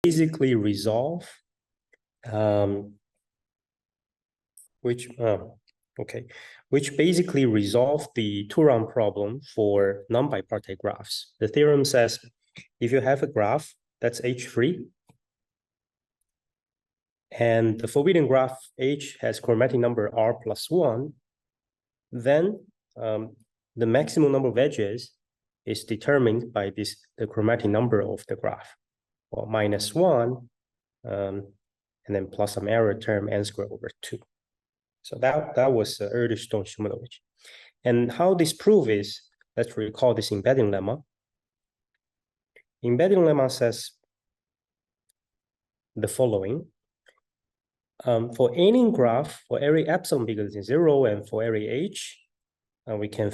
basically resolve which basically resolve the two-round problem for non-bipartite graphs. The theorem says if you have a graph that's H3 and the forbidden graph H has chromatic number R plus 1, then the maximum number of edges is determined by the chromatic number of the graph, or minus 1, and then plus some error term n squared over 2. So that was Erdős-Stone-Shumanovich. And how this proof is, let's recall this embedding lemma. Embedding lemma says the following. For any graph, for every epsilon bigger than 0 and for every h, we can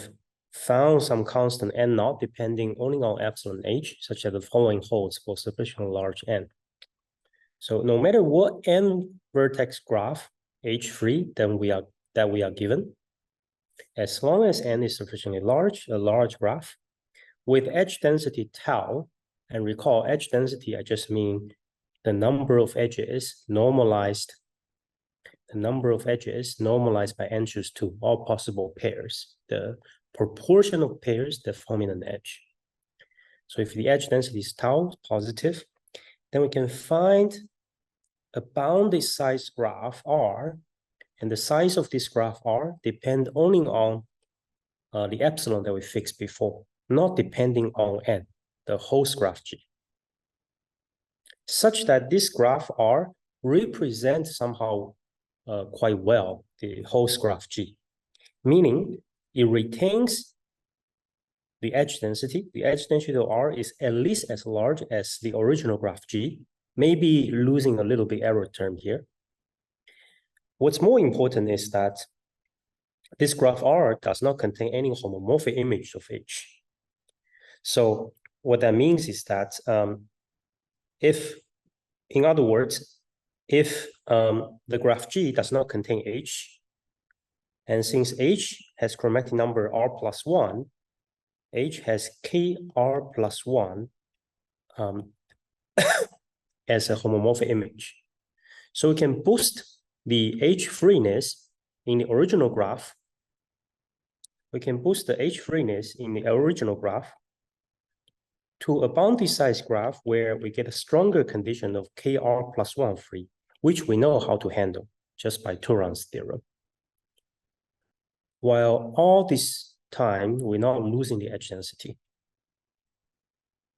found some constant n naught depending only on epsilon h, such that the following holds for sufficiently large n. So no matter what n vertex graph H3 that we are given, as long as n is sufficiently large, a large graph, with edge density tau, and recall edge density, I just mean the number of edges normalized, by n choose 2, all possible pairs, the proportion of pairs that forming an edge. So if the edge density is tau positive, then we can find a bounded size graph R, and the size of this graph R depend only on the epsilon that we fixed before, not depending on n, the host graph G, such that this graph R represents somehow quite well the host graph G, meaning it retains the edge density. The edge density of R is at least as large as the original graph G, maybe losing a little bit error term here. What's more important is that this graph R does not contain any homomorphic image of H. So what that means is that in other words, if the graph G does not contain H, and since H has chromatic number R plus 1, H has KR plus 1 as a homomorphic image. So we can boost the H freeness in the original graph. We can boost the H freeness in the original graph to a bounded size graph where we get a stronger condition of KR plus 1 free, which we know how to handle just by Turan's theorem. While all this time, we're not losing the edge density.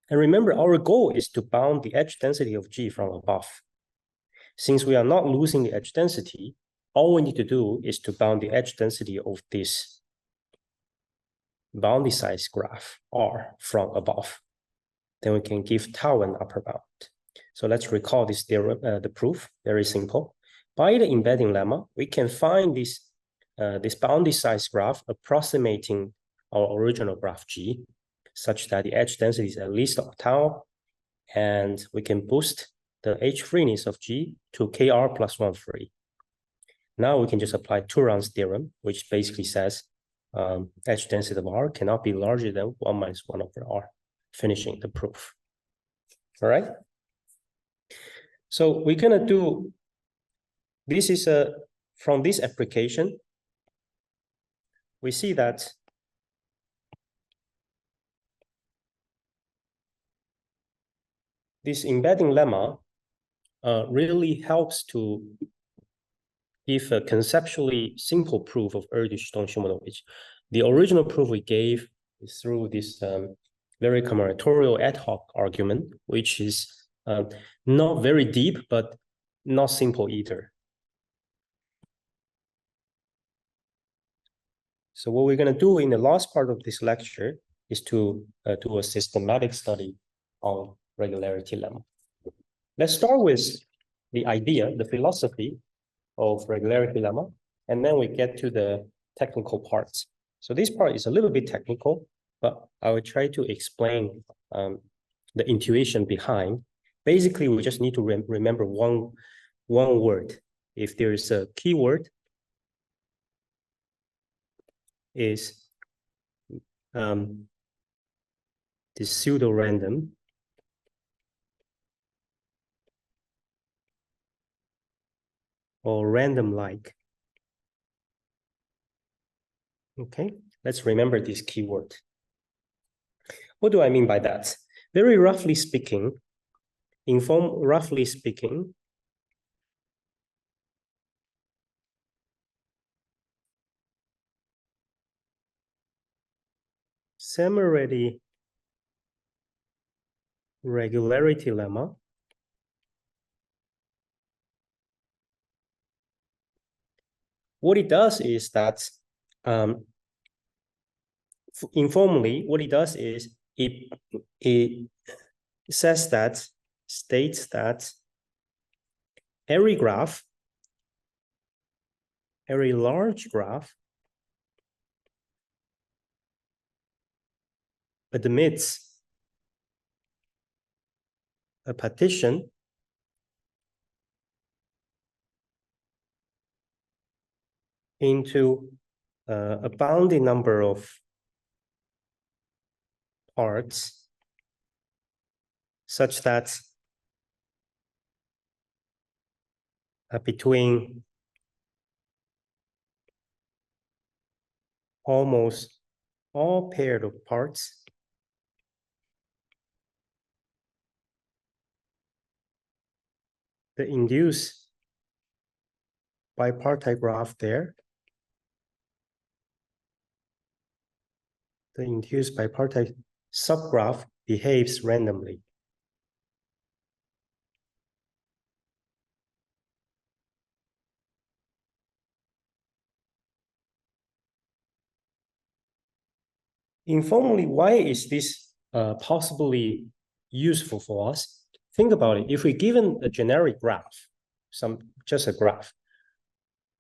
And remember, our goal is to bound the edge density of G from above. Since we are not losing the edge density, all we need to do is to bound the edge density of this bounded size graph R from above. Then we can give tau an upper bound. So let's recall this theorem, the proof, very simple. By the embedding lemma, we can find this bounded size graph approximating our original graph G, such that the edge density is at least tau, and we can boost the H freeness of G to KR plus 1 free. Now we can just apply Turan's theorem, which basically says edge density of R cannot be larger than 1 minus 1 over R, finishing the proof. All right. So we're gonna do, this is from this application, we see that this embedding lemma really helps to give a conceptually simple proof of Erdős-Stone-Shumanovich. The original proof we gave is through this very combinatorial ad hoc argument, which is not very deep, but not simple either. So what we're going to do in the last part of this lecture is to do a systematic study on regularity lemma. Let's start with the idea, the philosophy of regularity lemma, and then we get to the technical parts. So this part is a little bit technical, but I will try to explain the intuition behind. Basically, we just need to remember one word. If there is a keyword, is this pseudo-random or random-like. Okay, let's remember this keyword. What do I mean by that? Very roughly speaking, semi-ready regularity lemma what it does is that informally, what it does is it states that every large graph admits a partition into a bounding number of parts such that between almost all paired of parts, the induced bipartite graph there, the induced bipartite subgraph behaves randomly. Informally, why is this possibly useful for us? Think about it. If we're given a generic graph, just a graph,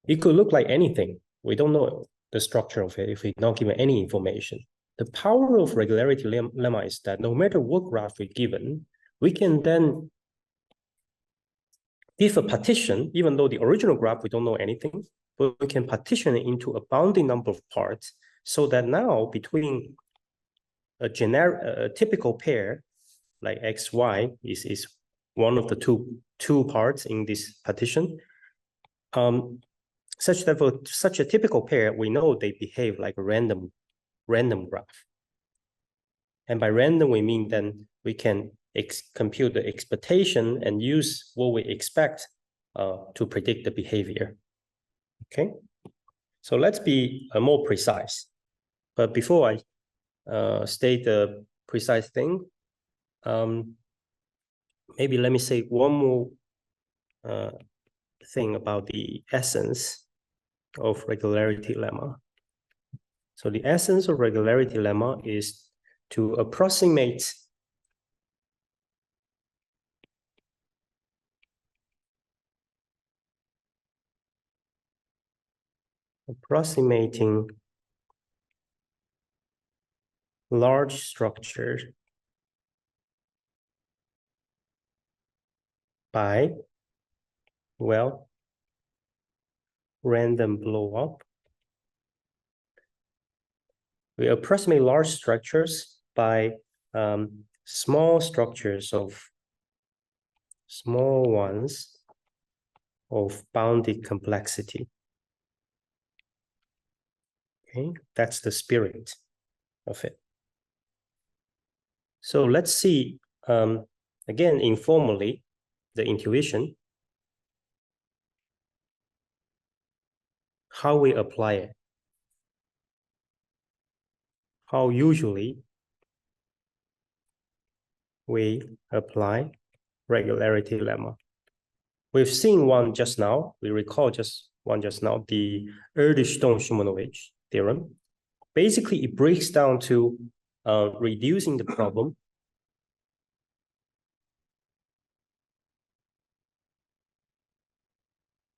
it could look like anything. We don't know the structure of it if we're not given any information. The power of regularity lemma is that no matter what graph we're given, we can then give a partition, even though the original graph, we don't know anything, but we can partition it into a bounding number of parts so that now between a typical pair like X, Y is one of the two parts in this partition. Such that for such a typical pair, we know they behave like a random graph. And by random, we mean then we can compute the expectation and use what we expect to predict the behavior. Okay, so let's be more precise. But before I state the precise thing, maybe let me say one more thing about the essence of regularity lemma. So the essence of regularity lemma is to approximating large structures by, well, random blow up. We approximate large structures by small ones of bounded complexity. Okay, that's the spirit of it. So let's see, again, informally, the intuition, how we apply it, how usually we apply regularity lemma. We've seen one just now. We recall just one just now, the Erdős-Shumanovich theorem. Basically, it breaks down to reducing the problem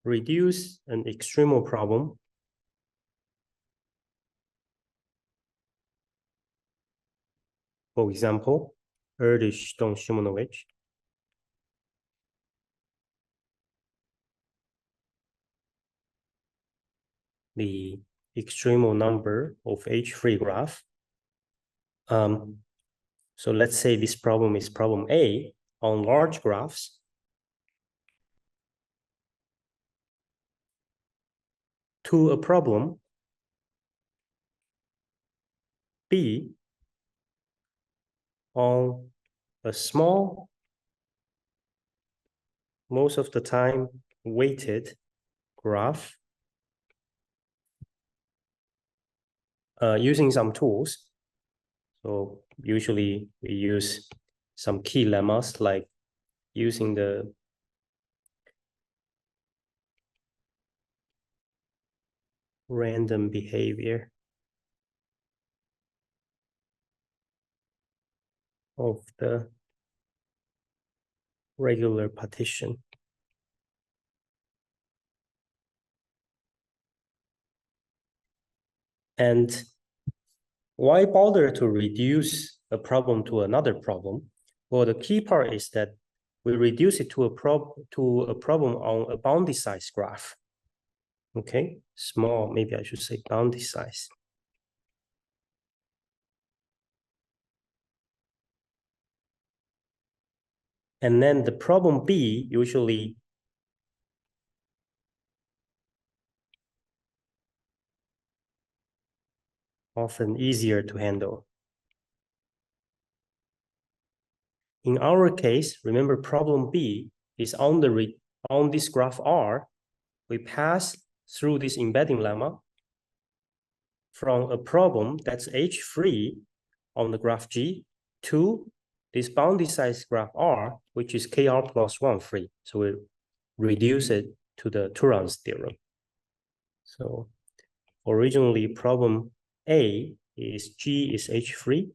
reduce an extremal problem for example, Erdős-Shumanovich. The extremal number of H3 graph. So let's say this problem is problem A on large graphs. to a problem B on a small, most of the time weighted graph using some tools. So usually we use some key lemmas like using the random behavior of the regular partition. And why bother to reduce a problem to another problem? Well, the key part is that we reduce it to a problem on a bounded size graph. Okay, small, maybe I should say bounded size. And then the problem B usually often easier to handle. In our case, remember problem B is on this graph R. We pass through this embedding lemma from a problem that's H-free on the graph G to this bounded size graph R, which is KR plus 1 free. So we reduce it to the Turan's theorem. So originally problem A is G is H-free.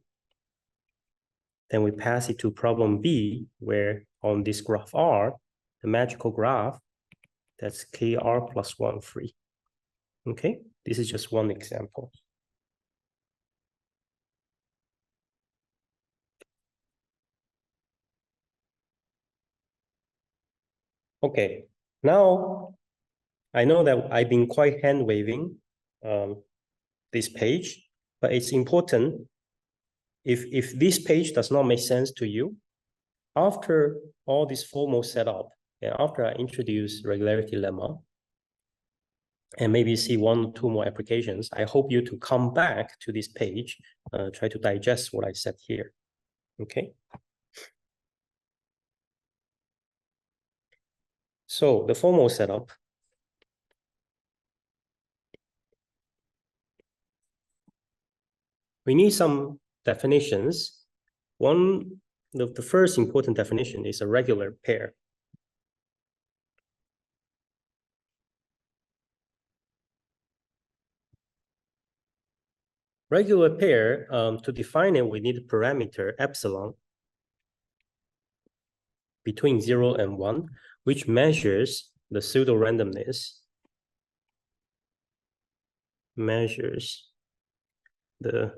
Then we pass it to problem B, where on this graph R, the magical graph, that's KR plus 1 free. Okay, this is just one example. Okay, now I know that I've been quite hand-waving this page, but it's important if this page does not make sense to you, after all this formal setup, and after I introduce regularity lemma, and maybe see 1 or 2 more applications, I hope you to come back to this page, try to digest what I said here, okay? So the formal setup. We need some definitions. One of the first important definition is a regular pair. Regular pair, to define it, we need a parameter epsilon between 0 and 1, which measures the pseudo-randomness, measures the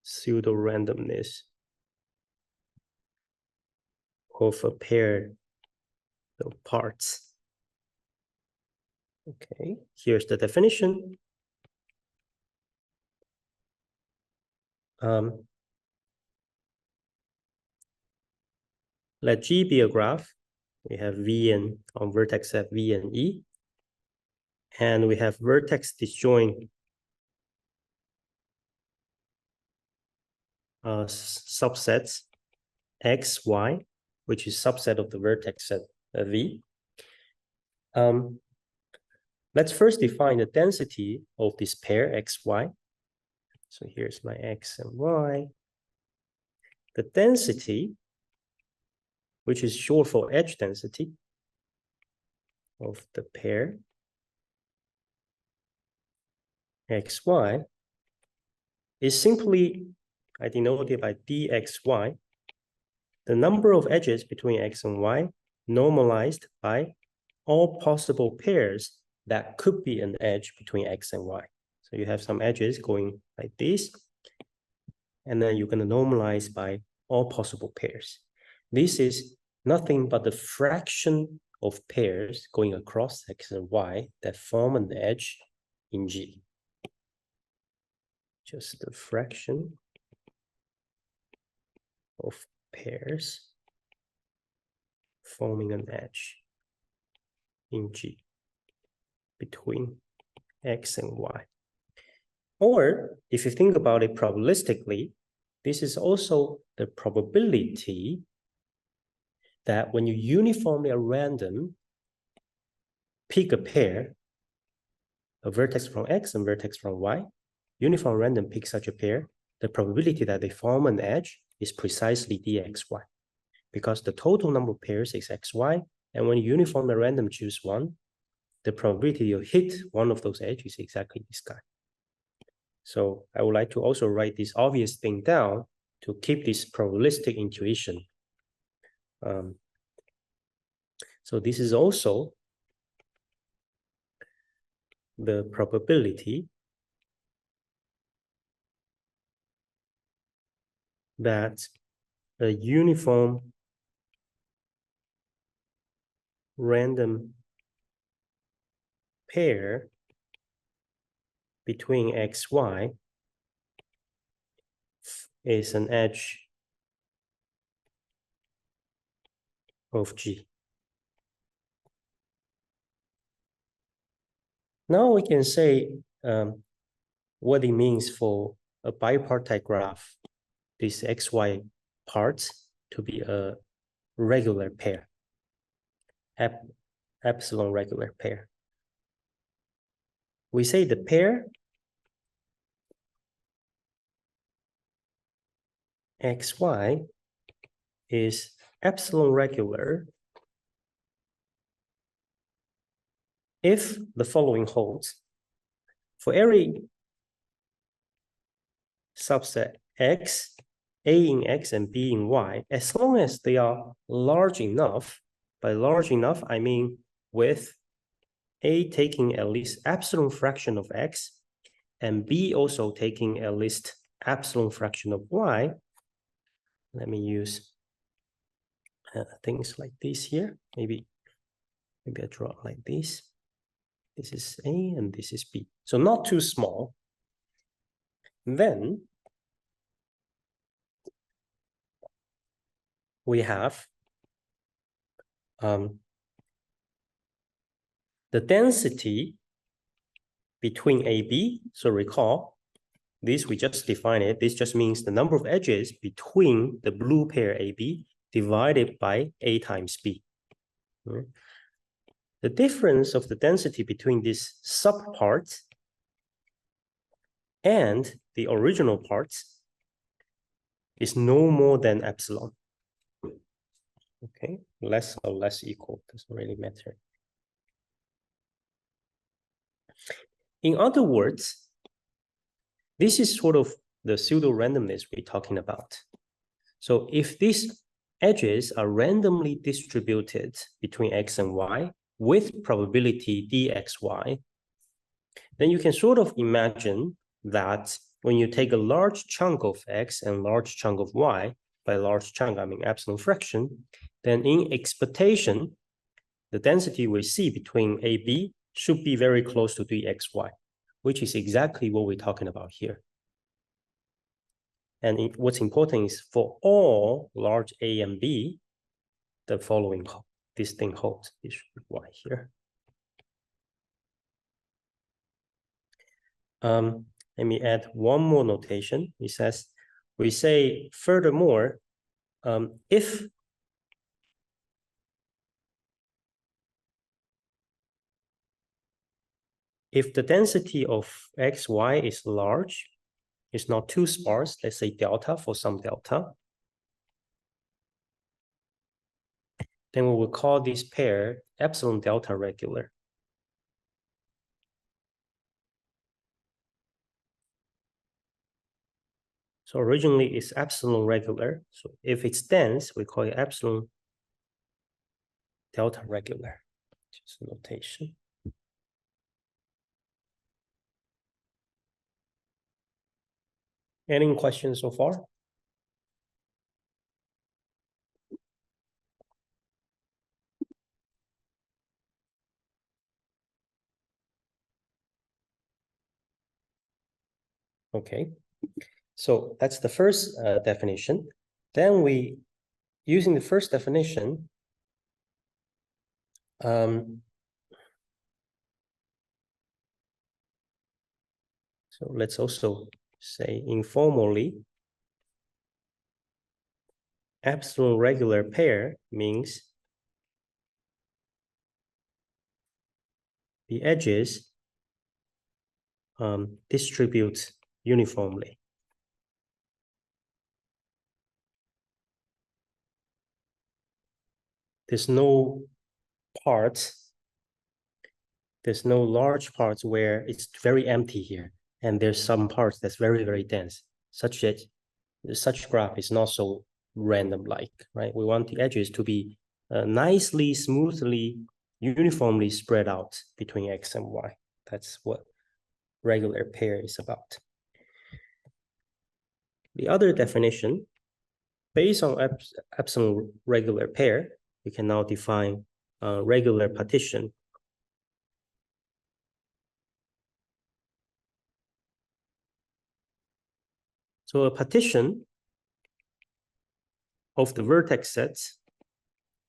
pseudo-randomness of a pair of parts. Okay, here's the definition. Let G be a graph. We have V and on vertex at V and E. And we have vertex disjoint subsets X, Y, which is subset of the vertex at V. Let's first define the density of this pair X, Y. So here's my X and Y. The density, which is short for edge density of the pair X, Y, is simply, I denote it by dxy, the number of edges between X and Y normalized by all possible pairs that could be an edge between X and Y. So you have some edges going like this, and then you're going to normalize by all possible pairs. This is nothing but the fraction of pairs going across X and Y that form an edge in G. Just the fraction of pairs forming an edge in G. between X and Y. Or if you think about it probabilistically, this is also the probability that when you uniformly at random pick a pair, a vertex from X and vertex from Y, uniform random pick such a pair, the probability that they form an edge is precisely dxy, because the total number of pairs is xy, and when you uniform at random choose one, the probability you hit one of those edges is exactly this guy. So I would like to also write this obvious thing down to keep this probabilistic intuition. So this is also the probability that a uniform random pair between xy is an edge of G. Now we can say what it means for a bipartite graph, this xy parts to be a regular pair, epsilon regular pair. We say the pair xy is epsilon regular if the following holds. For every subset X, A in X and B in Y, as long as they are large enough, by large enough, I mean with A taking at least epsilon fraction of X and B also taking at least epsilon fraction of Y. Let me use things like this here. Maybe I draw it like this. This is A and this is B. So not too small. Then we have the density between AB. So recall, this we just defined it. This just means the number of edges between the blue pair AB divided by A times B. Right? The difference of the density between these subparts and the original parts is no more than epsilon. Okay, less or less equal, doesn't really matter. In other words, this is sort of the pseudo-randomness we're talking about. So if these edges are randomly distributed between X and Y with probability dxy, then you can sort of imagine that when you take a large chunk of X and large chunk of Y, by large chunk, I mean epsilon fraction, then in expectation, the density we see between AB should be very close to dxy, which is exactly what we're talking about here. And what's important is for all large A and B, the following, this thing holds. This should be Y here. Let me add one more notation. It says, we say furthermore, if the density of xy is large, it's not too sparse, let's say delta for some delta, then we will call this pair epsilon delta regular. So originally it's epsilon regular. So if it's dense, we call it epsilon delta regular. Just a notation. Any questions so far? Okay, so that's the first definition. Then we, using the first definition, So let's also say informally, epsilon regular pair means the edges distribute uniformly. There's no large parts where it's very empty here, and there's some parts that's very, very dense, such that such graph is not so random-like, right? We want the edges to be nicely, smoothly, uniformly spread out between X and Y. That's what regular pair is about. The other definition, based on epsilon regular pair, we can now define regular partition. So a partition of the vertex sets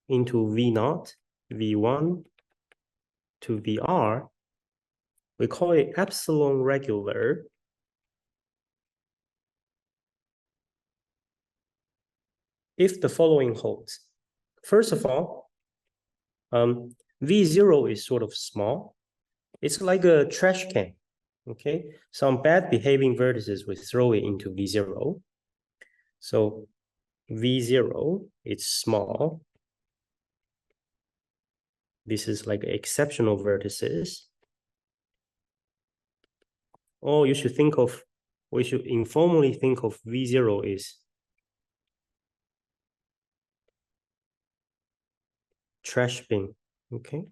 into V0, V1 to VR, we call it epsilon regular if the following holds. First of all, V0 is sort of small. It's like a trash can, okay? Some bad behaving vertices, we throw it into V0. So V0, it's small. This is like exceptional vertices. Or we should informally think of V0 is trash bin, okay?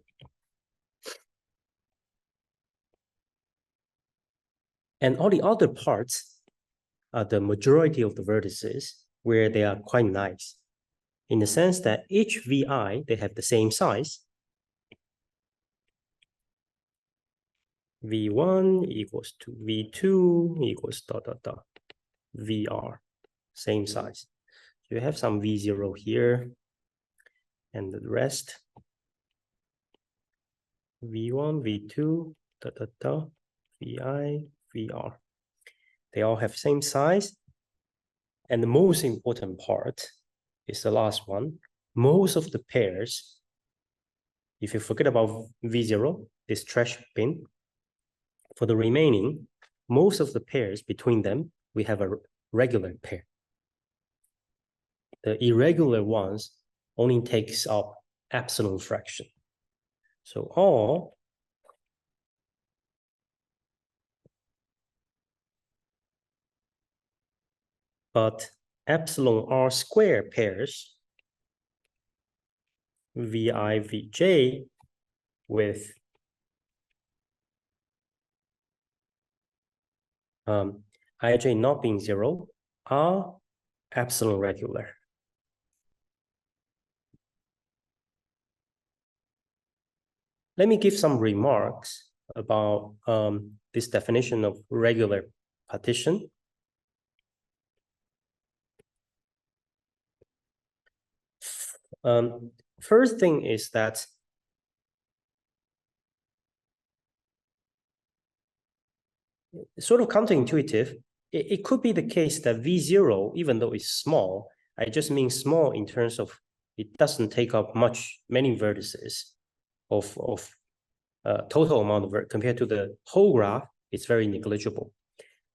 And all the other parts are the majority of the vertices where they are quite nice, in the sense that each VI, they have the same size. V1 equals to V2 equals ... VR, same size. So you have some V0 here, and the rest, V1, V2, VI, VR. They all have same size. And the most important part is the last one. Most of the pairs, if you forget about V0, this trash bin, for the remaining, most of the pairs between them, we have a regular pair. The irregular ones only takes up epsilon fraction. So all but epsilon R square pairs, VI, VJ, with IJ not being 0, are epsilon regular. Let me give some remarks about this definition of regular partition. First thing is that sort of counterintuitive. It could be the case that V0, even though it's small, I just mean small in terms of it doesn't take up many vertices of total amount of compared to the whole graph, it's very negligible.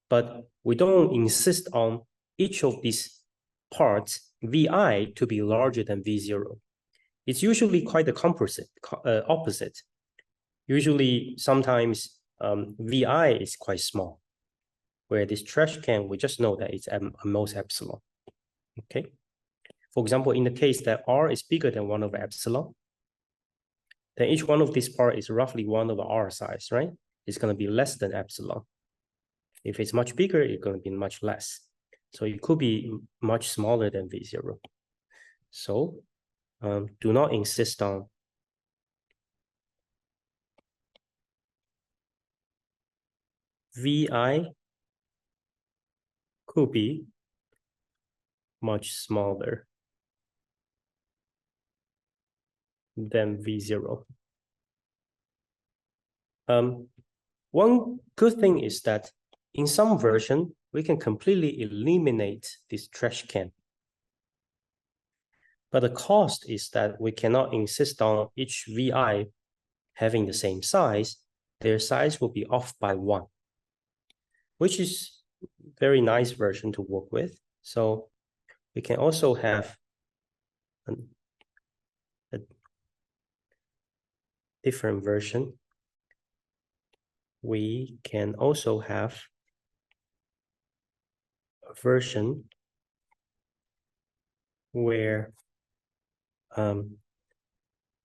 But we don't insist on each of these parts, VI, to be larger than V0. It's usually quite the opposite. Usually, sometimes VI is quite small, where this trash can, we just know that it's at most epsilon, okay? For example, in the case that R is bigger than 1 over epsilon, then each one of these parts is roughly 1 over R size, right? It's going to be less than epsilon. If it's much bigger, it's going to be much less. So it could be much smaller than V0. So do not insist on VI could be much smaller than V0. One good thing is that in some version, we can completely eliminate this trash can. But the cost is that we cannot insist on each VI having the same size. Their size will be off by 1, which is very nice version to work with. So we can also have a different version. We can also have a version where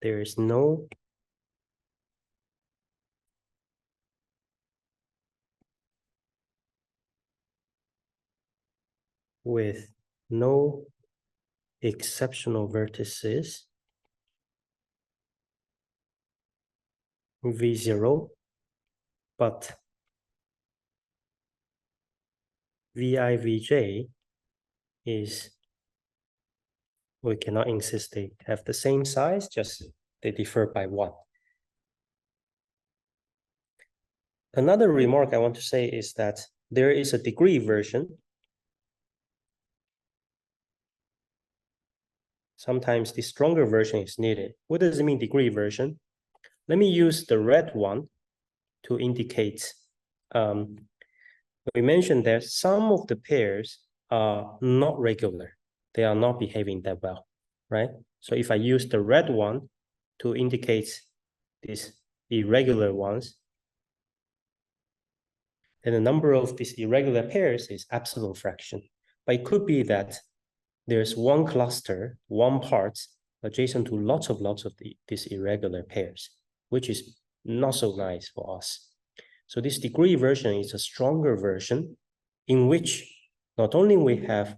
there is no with no exceptional vertices, V0, but VI, Vj is, we cannot insist they have the same size, just they differ by 1. Another remark I want to say is that there is a degree version. Sometimes the stronger version is needed. What does it mean, degree version? Let me use the red one to indicate. We mentioned that some of the pairs are not regular. They are not behaving that well, right? So if I use the red one to indicate these irregular ones, then the number of these irregular pairs is epsilon fraction. But it could be that there's one cluster, one part adjacent to lots of these irregular pairs, which is not so nice for us. So this degree version is a stronger version in which not only we have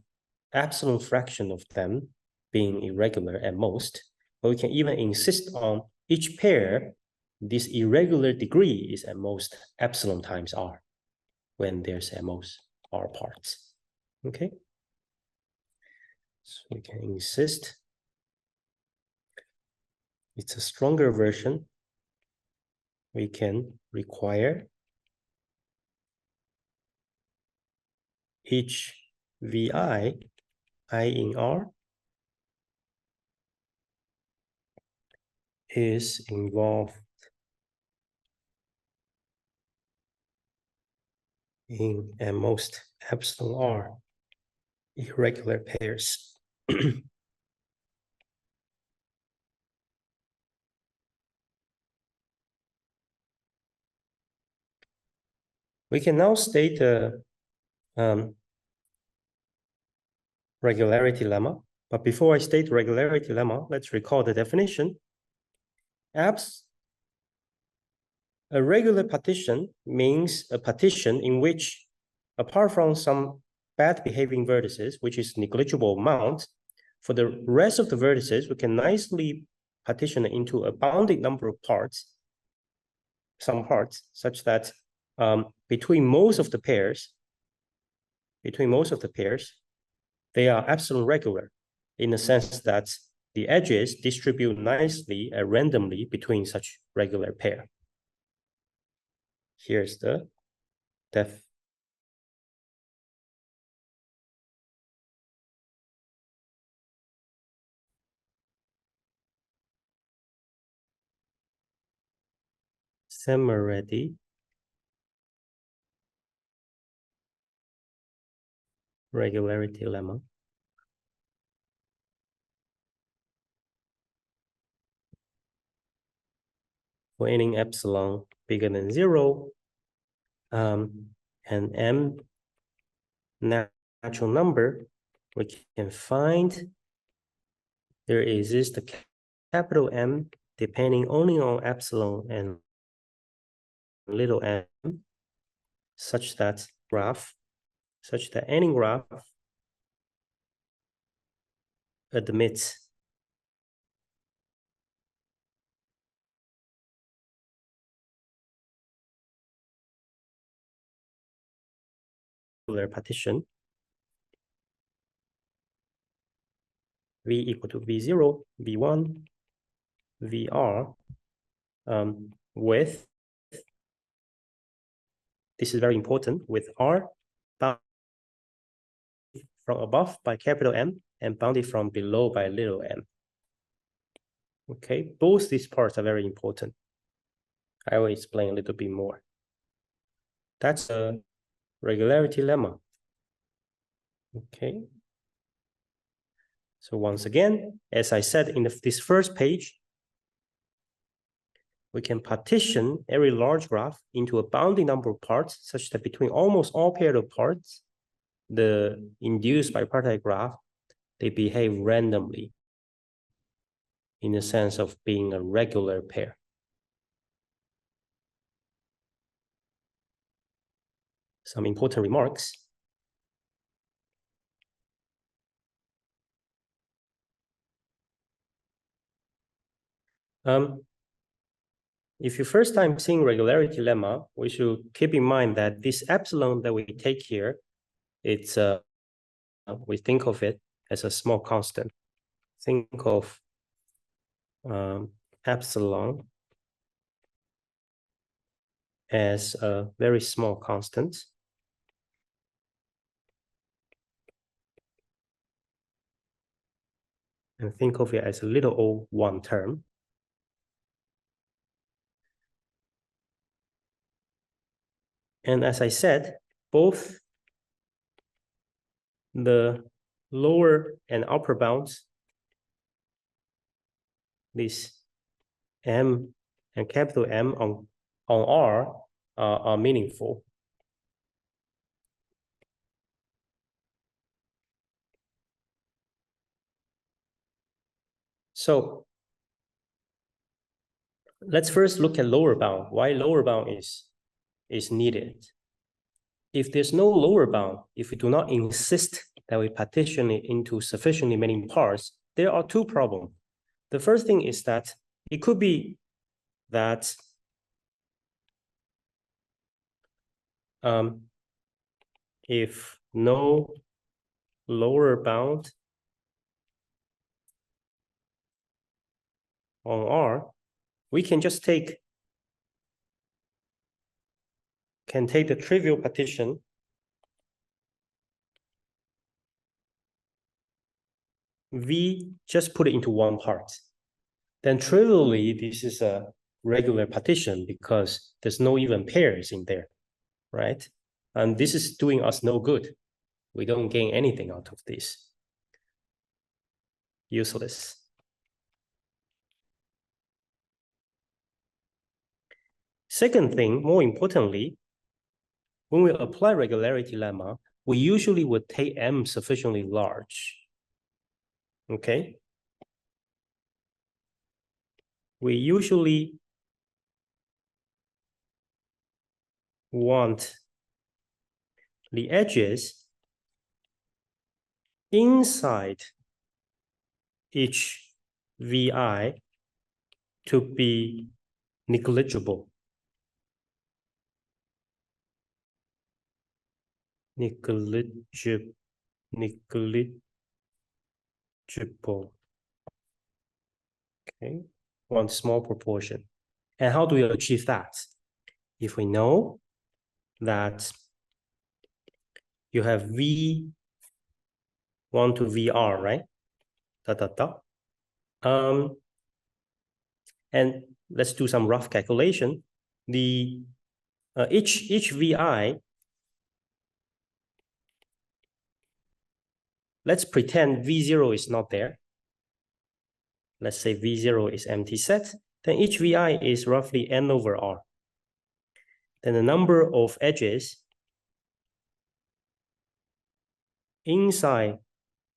epsilon fraction of them being irregular at most, but we can even insist on each pair, this irregular degree is at most epsilon times r when there's at most r parts, okay? So we can insist it's a stronger version. We can require each VI, I in R, is involved in at most epsilon R irregular pairs. We can now state the regularity lemma. But before I state regularity lemma, let's recall the definition. A regular partition means a partition in which, apart from some bad behaving vertices, which is negligible amount, for the rest of the vertices, we can nicely partition it into a bounded number of parts, some parts, such that between most of the pairs, they are epsilon regular in the sense that the edges distribute nicely and randomly between such regular pair. Here's the def. Semi-ready regularity lemma. For any epsilon bigger than 0, and m natural number, we can find there exists a capital M depending only on epsilon and little m, such that any graph admits partition V equal to V0, V1, VR with this is very important, with R bounded from above by capital M and bounded from below by little m. Okay, both these parts are very important. I will explain a little bit more. That's a regularity lemma. Okay. So once again, as I said in this first page, we can partition every large graph into a bounding number of parts such that between almost all pairs of parts, the induced bipartite graph, they behave randomly in the sense of being a regular pair. Some important remarks. If you're first time seeing regularity lemma, we should keep in mind that this epsilon that we take here, it's we think of it as a small constant. Think of epsilon as a very small constant. And think of it as a little o one term. And as I said, both the lower and upper bounds, this m and capital M on R are meaningful. So let's first look at lower bound. Why lower bound is needed. If there's no lower bound, if we do not insist that we partition it into sufficiently many parts, there are two problems. The first thing is that it could be that if no lower bound on R, we can just take the trivial partition V, just put it into one part. Then trivially, this is a regular partition because there's no even pairs in there, right? And this is doing us no good. We don't gain anything out of this. Useless. Second thing, more importantly, when we apply regularity lemma, we usually would take M sufficiently large. Okay? We usually want the edges inside each VI to be negligible. Negligible. Okay, one small proportion. And how do we achieve that? If we know that you have V1 to VR, right? And let's do some rough calculation. The each VI, let's pretend V0 is not there. Let's say V0 is empty set. Then each VI is roughly N over R. Then the number of edges inside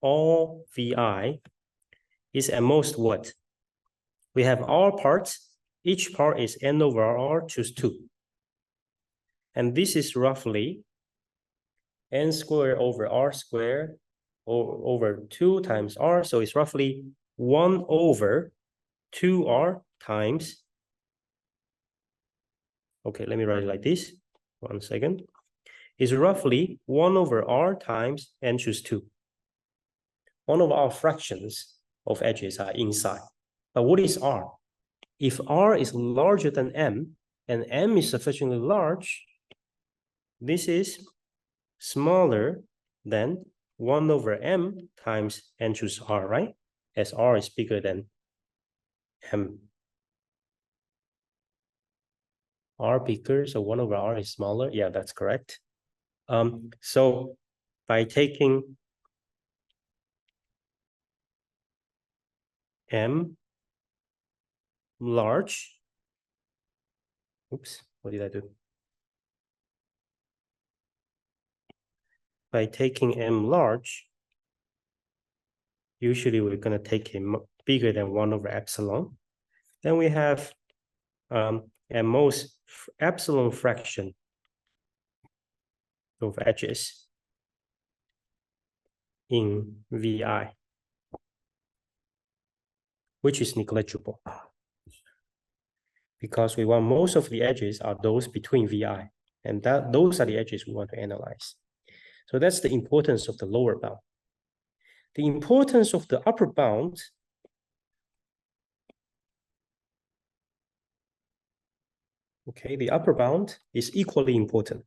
all VI is at most what? We have R parts. Each part is N over R, choose 2. And this is roughly N squared over R squared over 2 times R. So it's roughly 1 over 2R times. Okay, let me write it like this. 1 second. Is roughly 1 over R times N choose 2. One of our fractions of edges are inside. But what is R? If R is larger than M and M is sufficiently large, this is smaller than 1 over m times n choose r, right? As r is bigger than m. R bigger, so 1 over r is smaller. Yeah, that's correct. So by taking m large, oops, what did I do? By taking m large, usually we're going to take a bigger than 1 over epsilon. Then we have at most epsilon fraction of edges in VI, which is negligible because we want most of the edges are those between VI, and those are the edges we want to analyze. So that's the importance of the lower bound. The importance of the upper bound okay, the upper bound is equally important.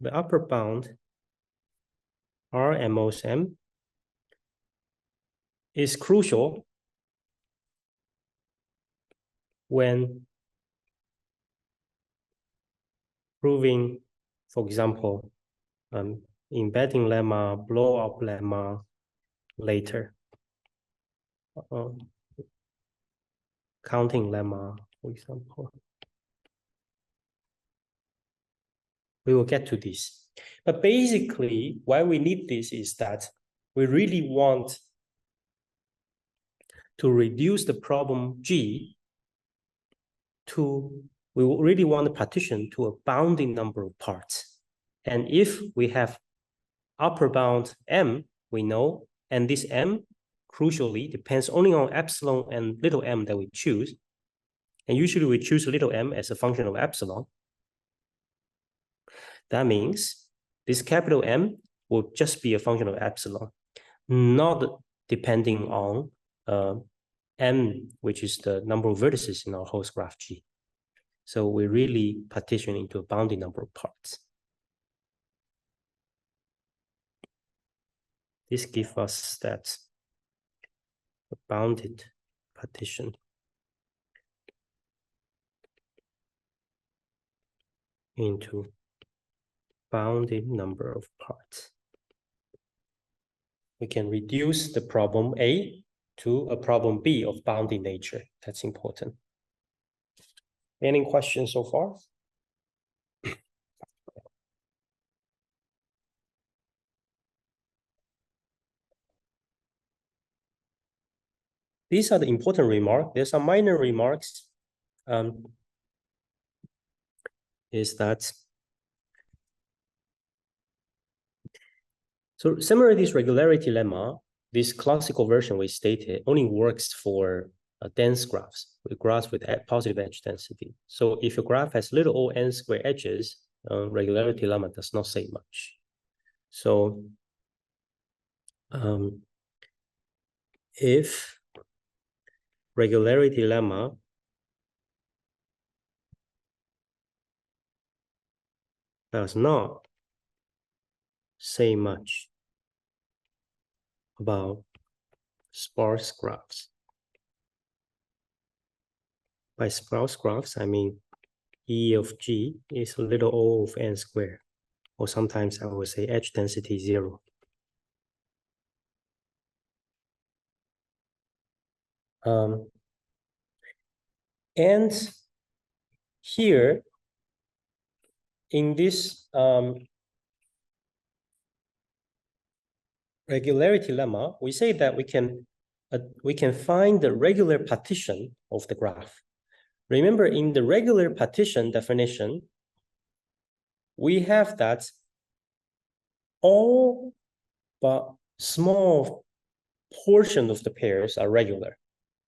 The upper bound, R and most M, is crucial when proving, for example, embedding lemma, blow-up lemma later, counting lemma, for example. We will get to this. But basically, why we need this is that we really want to reduce the problem G to, we really want the partition to a bounding number of parts. And if we have upper bound M, we know, and this M, crucially, depends only on epsilon and little m that we choose. And usually we choose little m as a function of epsilon. That means this capital M will just be a function of epsilon, not depending on m, which is the number of vertices in our host graph G. So we really partition into a bounding number of parts. This gives us that a bounded partition into bounded number of parts. We can reduce the problem A to a problem B of bounding nature. That's important. Any questions so far? These are the important remarks. There's some minor remarks. Is that so similar to this regularity lemma, this classical version we stated only works for dense graphs, with graphs with positive edge density. So if your graph has little o n square edges, regularity lemma does not say much. So if regularity lemma does not say much about sparse graphs. By sparse graphs, I mean E of G is little o of n squared, or sometimes I would say edge density 0. And here in this regularity lemma, we say that we can find the regular partition of the graph. Remember, in the regular partition definition, we have that all but small portion of the pairs are regular.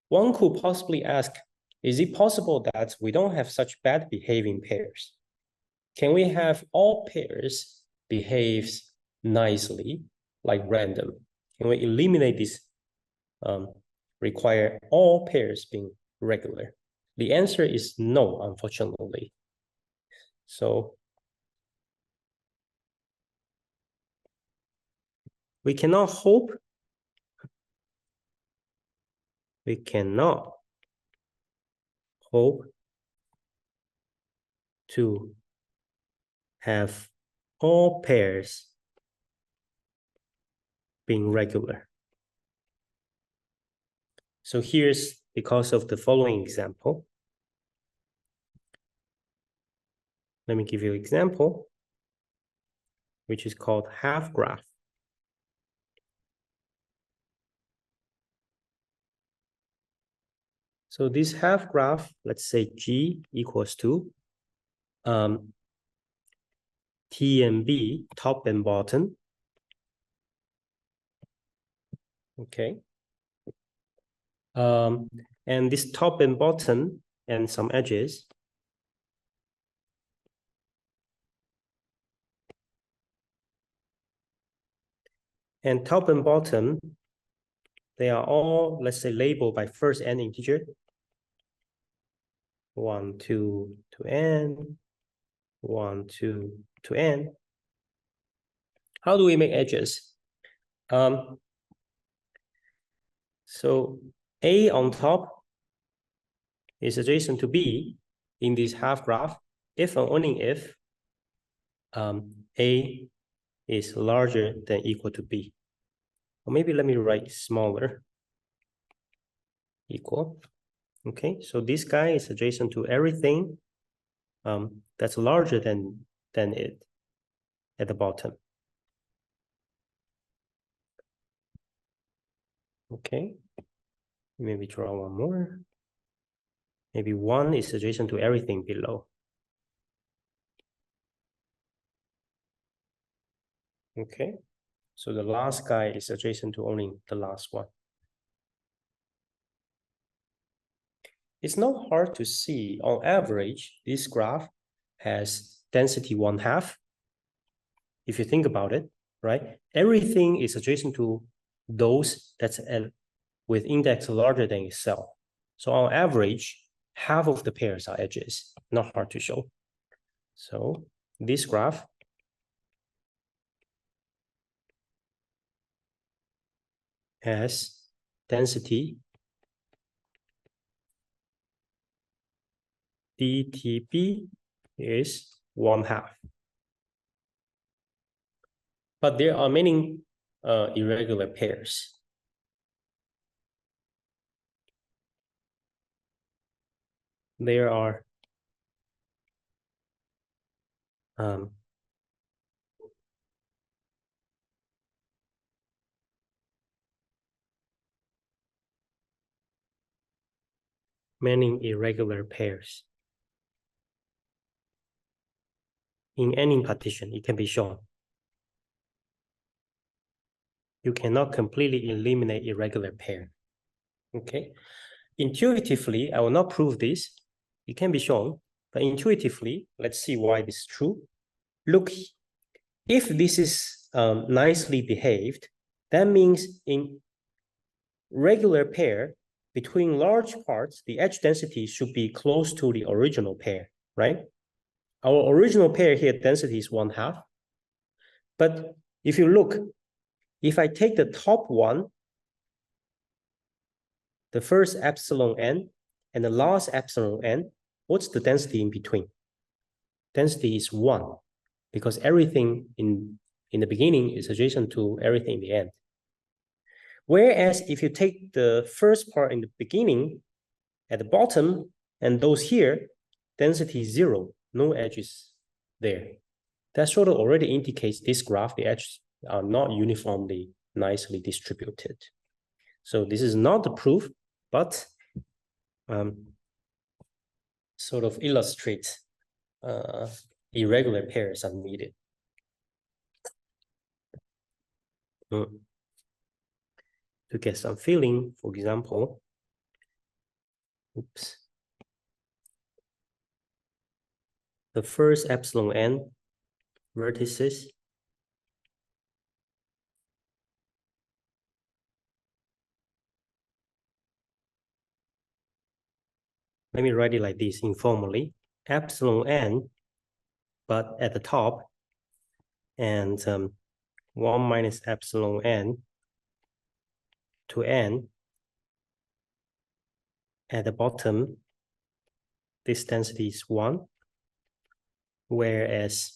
One could possibly ask, is it possible that we don't have such bad behaving pairs? Can we have all pairs behaves nicely, like random? Can we eliminate this, require all pairs being regular? The answer is no, unfortunately. So we cannot hope to have all pairs being regular. So here's because of the following example. Let me give you an example, which is called half graph. So this half graph, let's say G equals to T and B, top and bottom. Okay. And this top and bottom and some edges. And top and bottom, they are all, let's say, labeled by first n integer. 1, 2 to n, 1, 2 to n. How do we make edges? So A on top is adjacent to B in this half graph if and only if A is larger than equal to B. Or maybe let me write smaller, equal. Okay, so this guy is adjacent to everything that's larger than it at the bottom. Okay, maybe draw one more. Maybe 1 is adjacent to everything below. Okay, so the last guy is adjacent to only the last one. It's not hard to see, on average, this graph has density 1/2. If you think about it, right? Everything is adjacent to those that's with index larger than itself. So on average, half of the pairs are edges, not hard to show. So this graph has density dTB is 1/2. But there are many irregular pairs. There are many irregular pairs. In any partition, it can be shown. You cannot completely eliminate irregular pair. Okay. Intuitively, I will not prove this. It can be shown, but intuitively, let's see why this is true. Look, if this is nicely behaved, that means in regular pair, between large parts, the edge density should be close to the original pair, right? Our original pair here, density is 1/2. But if you look, if I take the top one, the first epsilon n, and the last epsilon n, what's the density in between? Density is 1, because everything in the beginning is adjacent to everything in the end. Whereas if you take the first part in the beginning at the bottom and those here, density is 0, no edges there. That sort of already indicates this graph, the edges are not uniformly nicely distributed. So this is not the proof, but sort of illustrates irregular pairs are needed. To get some feeling, for example, the first epsilon n vertices let me write it like this informally. Epsilon n, but at the top, and 1 minus epsilon n to n. At the bottom, this density is 1, whereas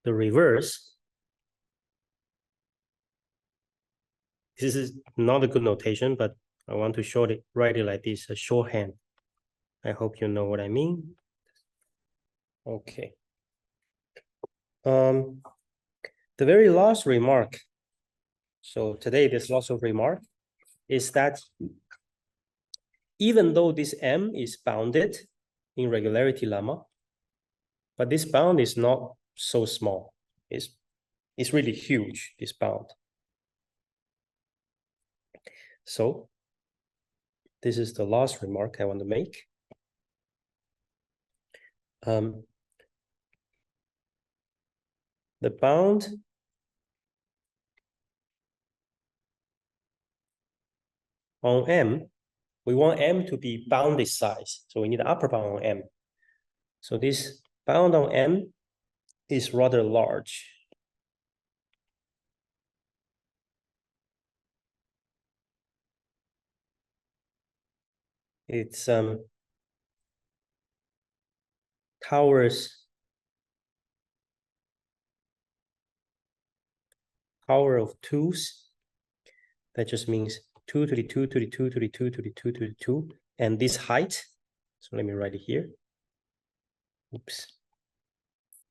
the reverse, this is not a good notation, but I want to write it like this, a shorthand. I hope you know what I mean. Okay. The very last remark. So today, this last remark is that even though this M is bounded in regularity lemma, but this bound is not so small. It's really huge, this bound. So this is the last remark I want to make. The bound on M, we want M to be bounded size. So we need the upper bound on M. So this bound on M is rather large. It's towers power of 2's. That just means 2 to the 2 to the 2 to the 2 to the 2 to the 2. And this height, so let me write it here. Oops.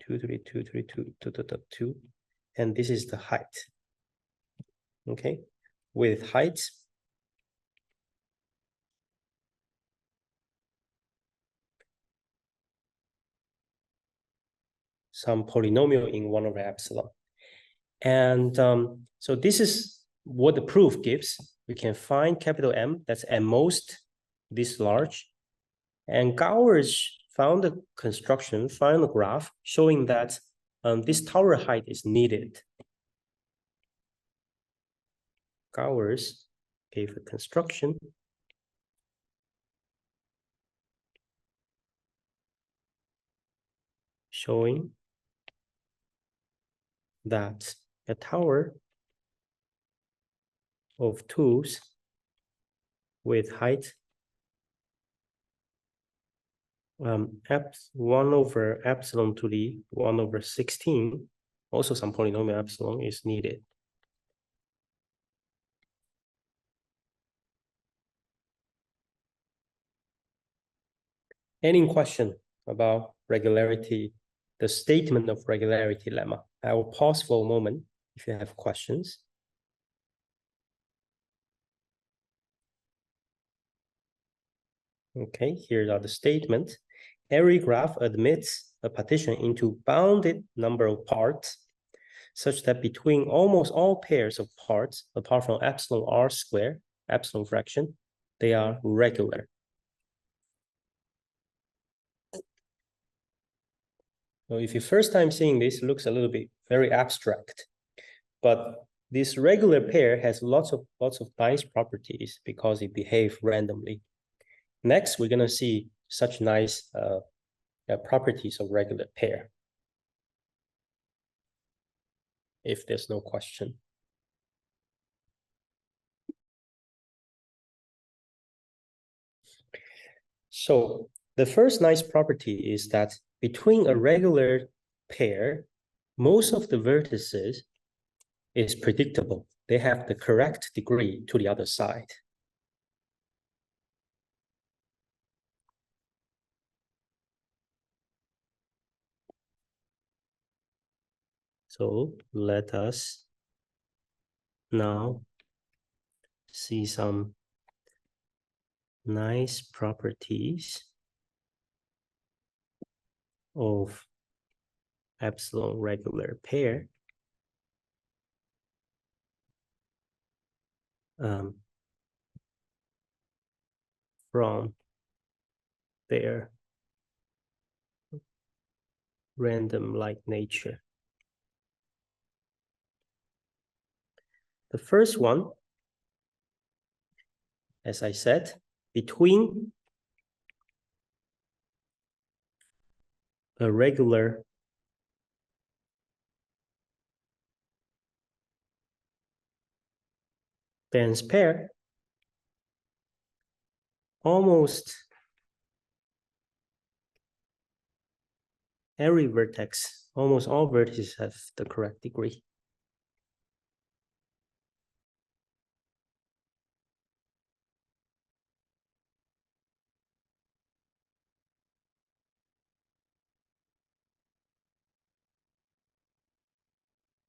2 to the 2 to the 2 to the 2. And this is the height. Okay. With height, some polynomial in 1 over epsilon. And so this is what the proof gives. We can find capital M that's at most this large. And Gowers found a construction, found a graph showing that this tower height is needed. Gowers gave a construction showing that a tower of 2's with height 1 over epsilon to the 1 over 16, also some polynomial epsilon is needed. Any question about regularity, the statement of regularity lemma? I will pause for a moment if you have questions. Okay, here are the statement. Every graph admits a partition into bounded number of parts, such that between almost all pairs of parts, apart from epsilon r squared, epsilon fraction, they are regular. So if you're first time seeing this, it looks a little bit very abstract, but this regular pair has lots of nice properties because it behaves randomly. Next, we're gonna see such nice properties of regular pair. If there's no question. So the first nice property is that between a regular pair, most of the vertices is predictable. They have the correct degree to the other side. So let us now see some nice properties of epsilon regular pair. From their random-like nature. The first one as I said, between a regular dense pair, almost every vertex, almost all vertices have the correct degree.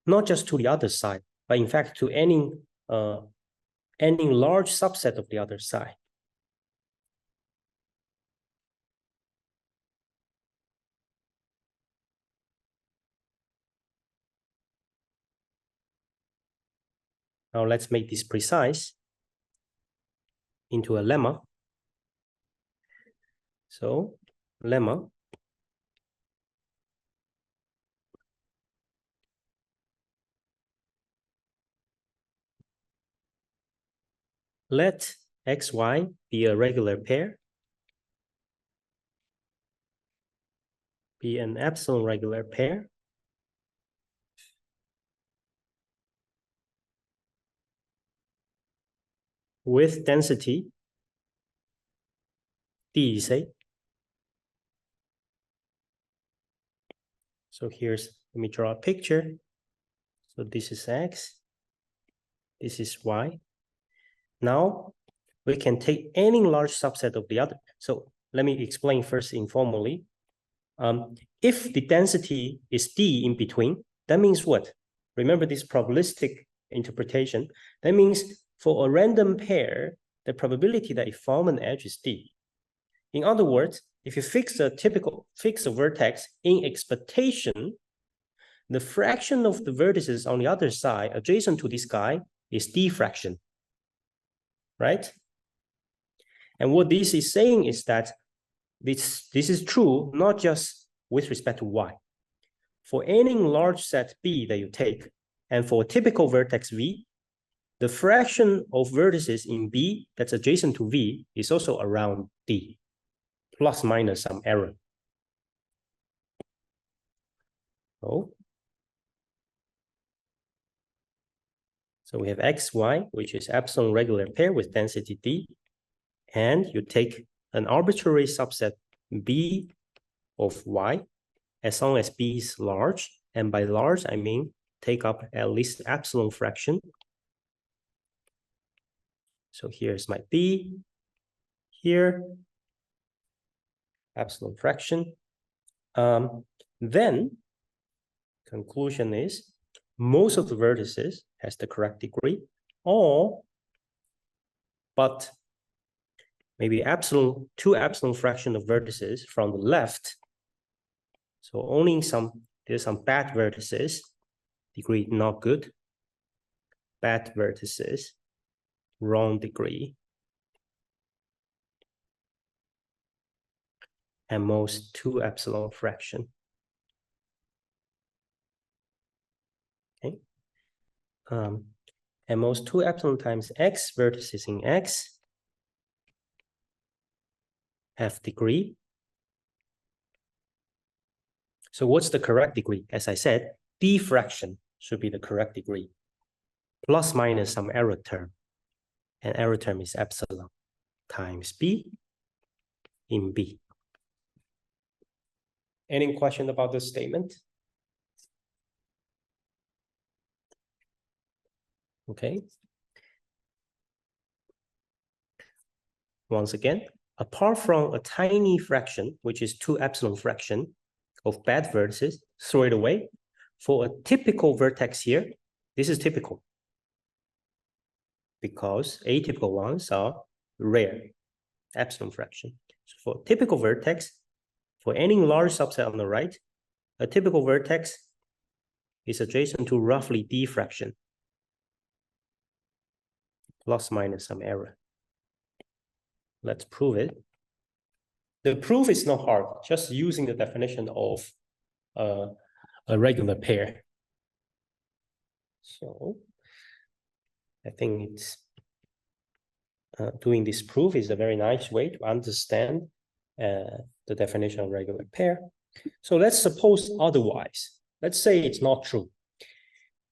Not just to the other side, but in fact to any large subset of the other side. Now let's make this precise into a lemma. So lemma, let xy be a regular pair, be an epsilon regular pair, with density d, say. So let me draw a picture. So this is x, this is y. Now we can take any large subset of the other. So let me explain first informally. If the density is d in between, that means what? Remember this probabilistic interpretation. That means for a random pair, the probability that it form an edge is d. In other words, if you fix a vertex in expectation, the fraction of the vertices on the other side adjacent to this guy is d fraction, right? And what this is saying is that this is true not just with respect to y. For any large set B that you take, and for a typical vertex V, the fraction of vertices in B that's adjacent to V is also around D, plus minus some error. So we have xy, which is epsilon regular pair with density D, and you take an arbitrary subset B of y, as long as B is large, and by large, I mean take up at least epsilon fraction. So here's my B, here, epsilon fraction. Then, conclusion is, most of the vertices has the correct degree, but maybe two epsilon fraction of vertices from the left. So only there's some bad vertices, degree not good, bad vertices, wrong degree, and most two epsilon fraction. Okay. And most two epsilon times x vertices in X have degree. So what's the correct degree? As I said, d fraction should be the correct degree, plus minus some error term. And error term is epsilon times b in B. Any question about this statement? Okay. Once again, apart from a tiny fraction, which is two epsilon fraction of bad vertices, throw it away. For a typical vertex here, this is typical because atypical ones are rare, epsilon fraction. So for typical vertex, for any large subset on the right, a typical vertex is adjacent to roughly d fraction, plus minus some error. Let's prove it. The proof is not hard, just using the definition of a regular pair. So I think it's doing this proof is a very nice way to understand the definition of regular pair. So let's suppose otherwise. Let's say it's not true.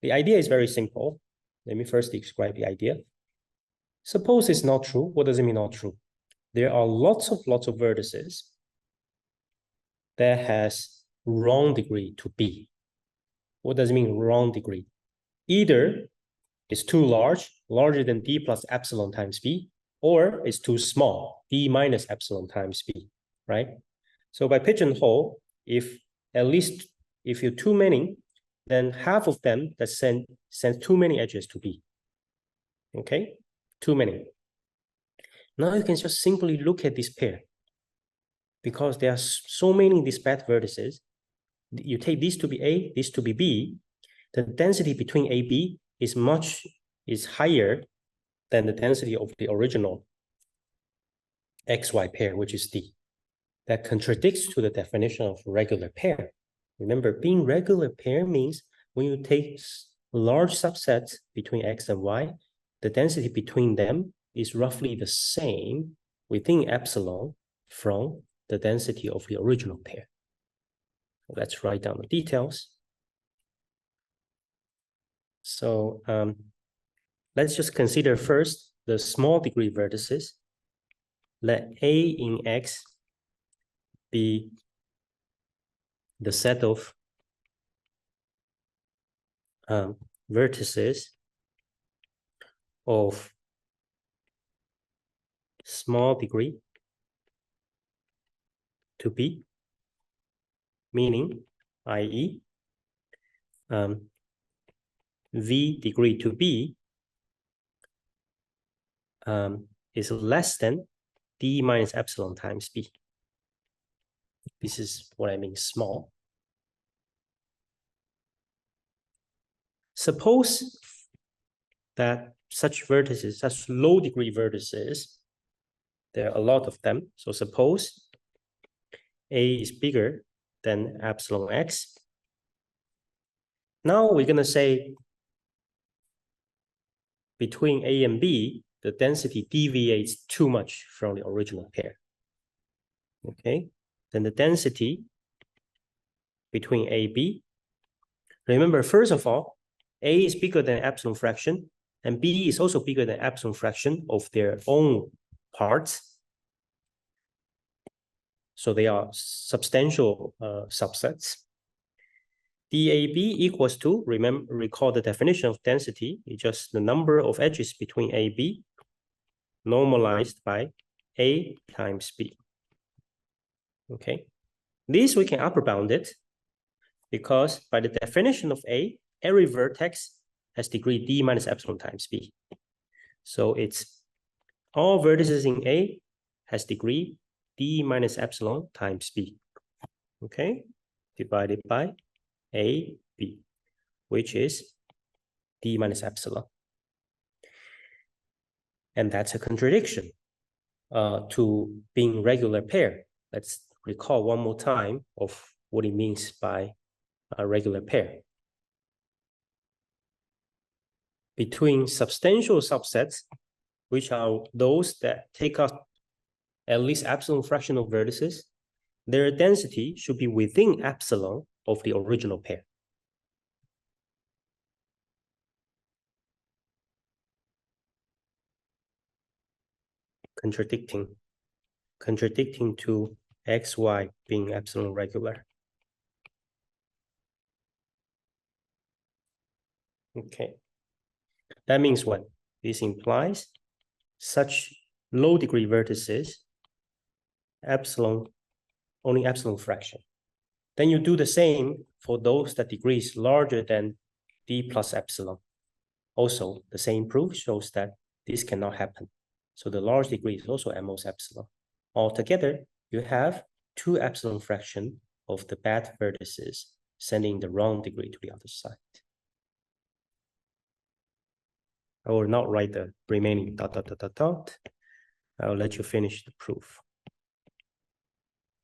The idea is very simple. Let me first describe the idea. Suppose it's not true. What does it mean not true? There are lots of vertices that has wrong degree to B. What does it mean wrong degree? Either it's too large, larger than D plus epsilon times B, or it's too small, D minus epsilon times B, right? So by pigeonhole, if you're too many, then half of them that send too many edges to B. Okay, too many. Now you can just simply look at this pair. Because there are so many disparate vertices, you take this to be A, this to be B, the density between A, B is higher than the density of the original XY pair, which is D. That contradicts to the definition of regular pair. Remember, being regular pair means when you take large subsets between X and Y, the density between them is roughly the same within epsilon from the density of the original pair. Let's write down the details. So let's just consider first the small degree vertices. Let A in X be the set of vertices of small degree to B, meaning, i.e., V degree to B is less than D minus epsilon times B. This is what I mean small. Suppose that such vertices, such low degree vertices, there are a lot of them. So suppose A is bigger than epsilon X. Now we're going to say between A and B, the density deviates too much from the original pair. Okay, then the density between A and B, remember, first of all, A is bigger than epsilon fraction, and B is also bigger than epsilon fraction of their own parts. So they are substantial subsets. DAB equals to, recall the definition of density, it's just the number of edges between A and B normalized by A times B. Okay, this we can upper bound it because by the definition of A, every vertex has degree D minus epsilon times B. So it's all vertices in A has degree D minus epsilon times B. Okay, divided by A, B, which is D minus epsilon. And that's a contradiction to being regular pair. Let's recall one more time of what it means by a regular pair. Between substantial subsets, which are those that take up at least epsilon fractional vertices, their density should be within epsilon of the original pair. Contradicting to XY being epsilon regular. Okay, that means what? This implies such low degree vertices, only epsilon fraction. Then you do the same for those that degree is larger than D plus epsilon. Also, the same proof shows that this cannot happen. So the large degree is also at most epsilon. Altogether, you have 2 epsilon fraction of the bad vertices sending the wrong degree to the other side. I will not write the remaining ... I'll let you finish the proof.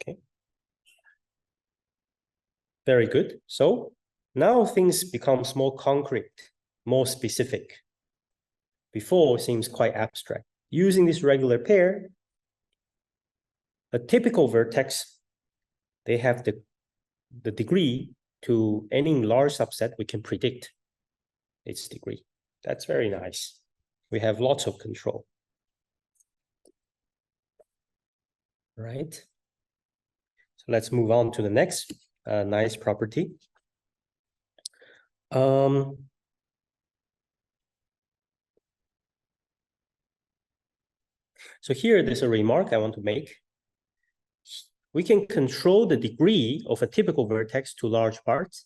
Okay. Very good. So now things becomes more concrete, more specific. Before it seems quite abstract. using this regular pair, a typical vertex, they have the degree to any large subset we can predict its degree. That's very nice. We have lots of control. Right? So let's move on to the next nice property. So here there's a remark I want to make. We can control the degree of a typical vertex to large parts.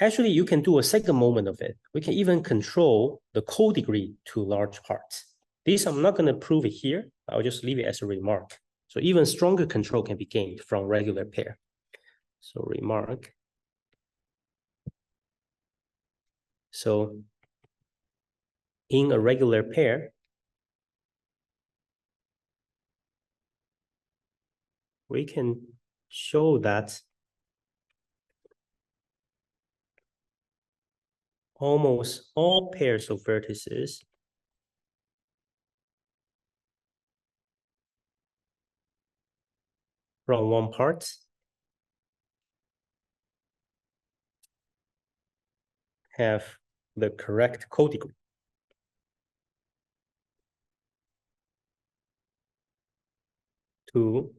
Actually, you can do a second moment of it. We can even control the co-degree to large parts. This I'm not going to prove it here. I'll just leave it as a remark. So even stronger control can be gained from regular pair. So remark. So in a regular pair, we can show that almost all pairs of vertices from one part have the correct co-degree to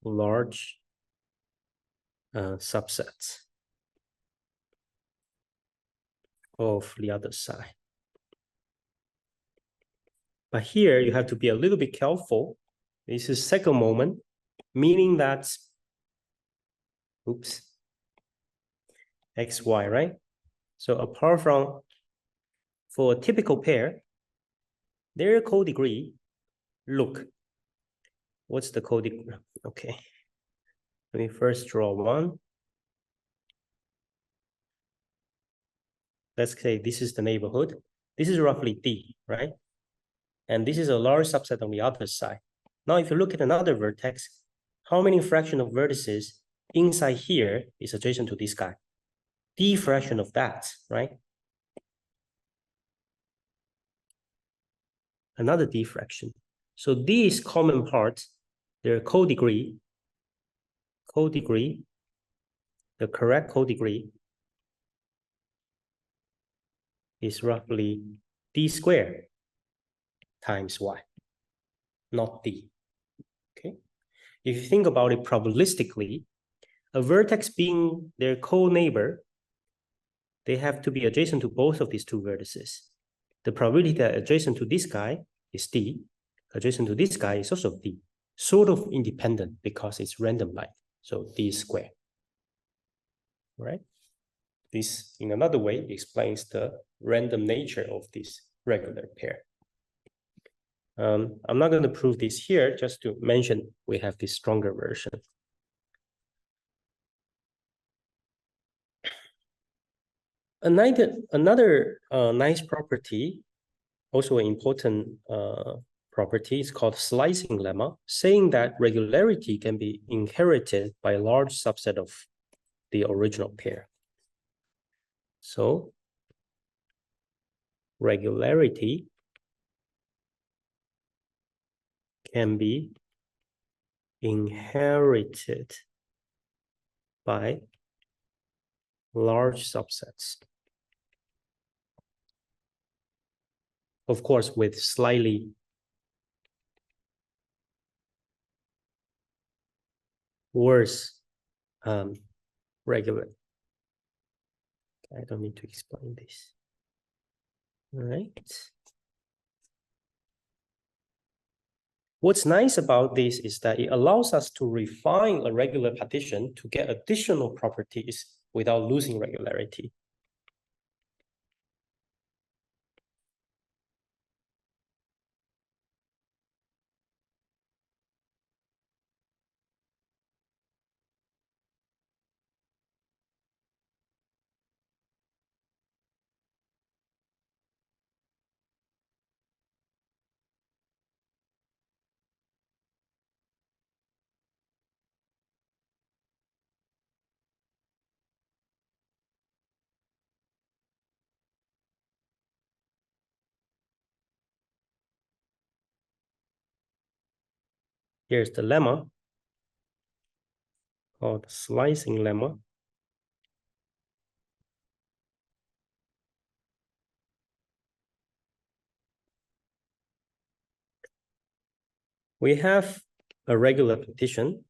large subsets of the other side. But here you have to be a little bit careful. This is second moment, meaning that, oops, xy, right? So apart from, for a typical pair, their co-degree, look, what's the co-degree? Okay, let me first draw one. Let's say this is the neighborhood. This is roughly D, right? And this is a large subset on the other side. Now, if you look at another vertex, how many fraction of vertices inside here is adjacent to this guy? D fraction of that, right? Another D fraction. So these common parts, their co-degree, the correct co-degree is roughly D squared times Y, not D, okay? If you think about it probabilistically, a vertex being their co-neighbor, they have to be adjacent to both of these two vertices. The probability that adjacent to this guy is D, adjacent to this guy is also D, sort of independent because it's random like, so D squared, right? This, in another way, explains the random nature of this regular pair. I'm not going to prove this here, just to mention we have this stronger version. Another nice property, also an important property, is called slicing lemma, saying that regularity can be inherited by a large subset of the original pair. So regularity can be inherited by large subsets. Of course, with slightly worse regular. I don't need to explain this. All right. What's nice about this is that it allows us to refine a regular partition to get additional properties without losing regularity. Here's the lemma called slicing lemma. We have a regular partition.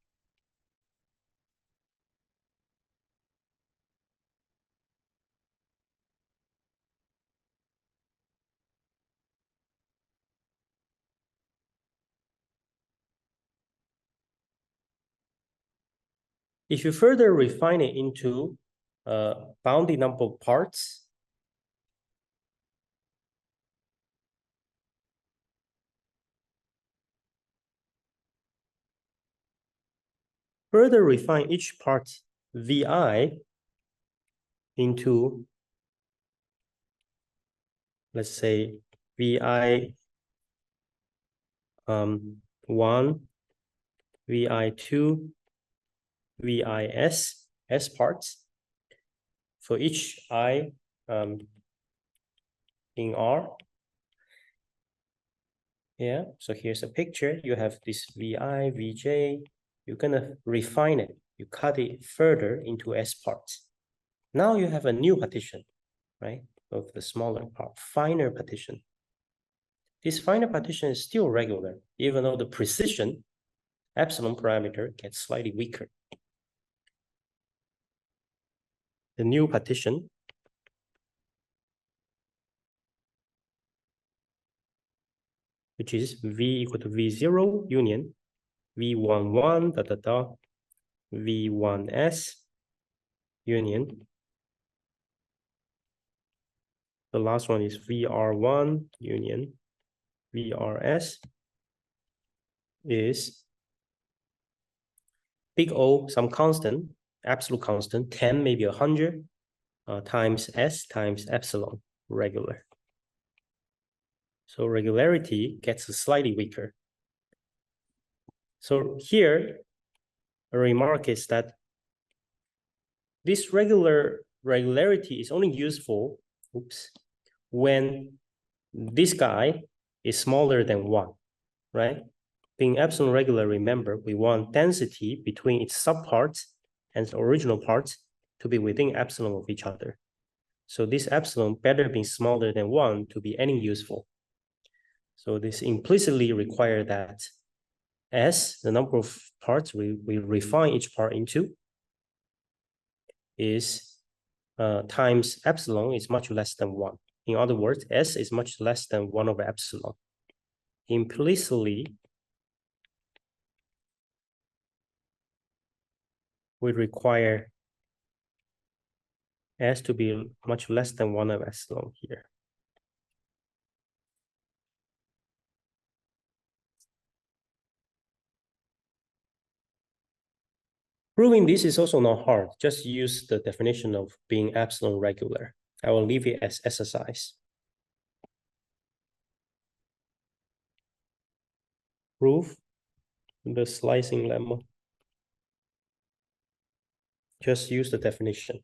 If you further refine it into bounded number of parts, further refine each part vi into, let's say, vi 1, vi 2, vis s parts for each I in R. Yeah, so here's a picture. You have this vi, vj. You're gonna refine it. You cut it further into S parts. Now you have a new partition, right? Of the smaller part, finer partition. This finer partition is still regular, even though the precision, epsilon parameter, gets slightly weaker. The new partition which is V equal to V0 union V11 V1S union. The last one is VR1 union VRS is big O, some constant, absolute constant, 10, maybe 100 times S times epsilon, regular. So regularity gets slightly weaker. So here, a remark is that this regularity is only useful, when this guy is smaller than 1, right? Being epsilon regular, remember, we want density between its subparts and its original parts to be within epsilon of each other. So this epsilon better be smaller than 1 to be any useful. So this implicitly requires that S, the number of parts we refine each part into, is times epsilon is much less than 1. In other words, S is much less than 1 over epsilon. Implicitly, we require S to be much less than 1 over epsilon here. Proving this is also not hard. Just use the definition of being epsilon regular. I will leave it as exercise. Prove the slicing lemma. Just use the definition.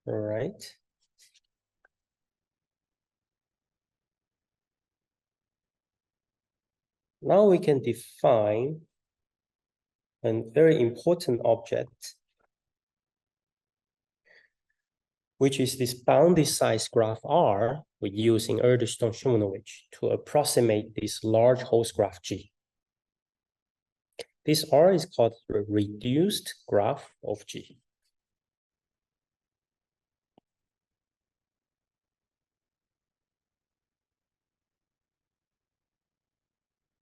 All right. Now we can define a very important object, which is this bounded size graph R we use in Erdős-Thomsonovich to approximate this large host graph G. This R is called the reduced graph of G.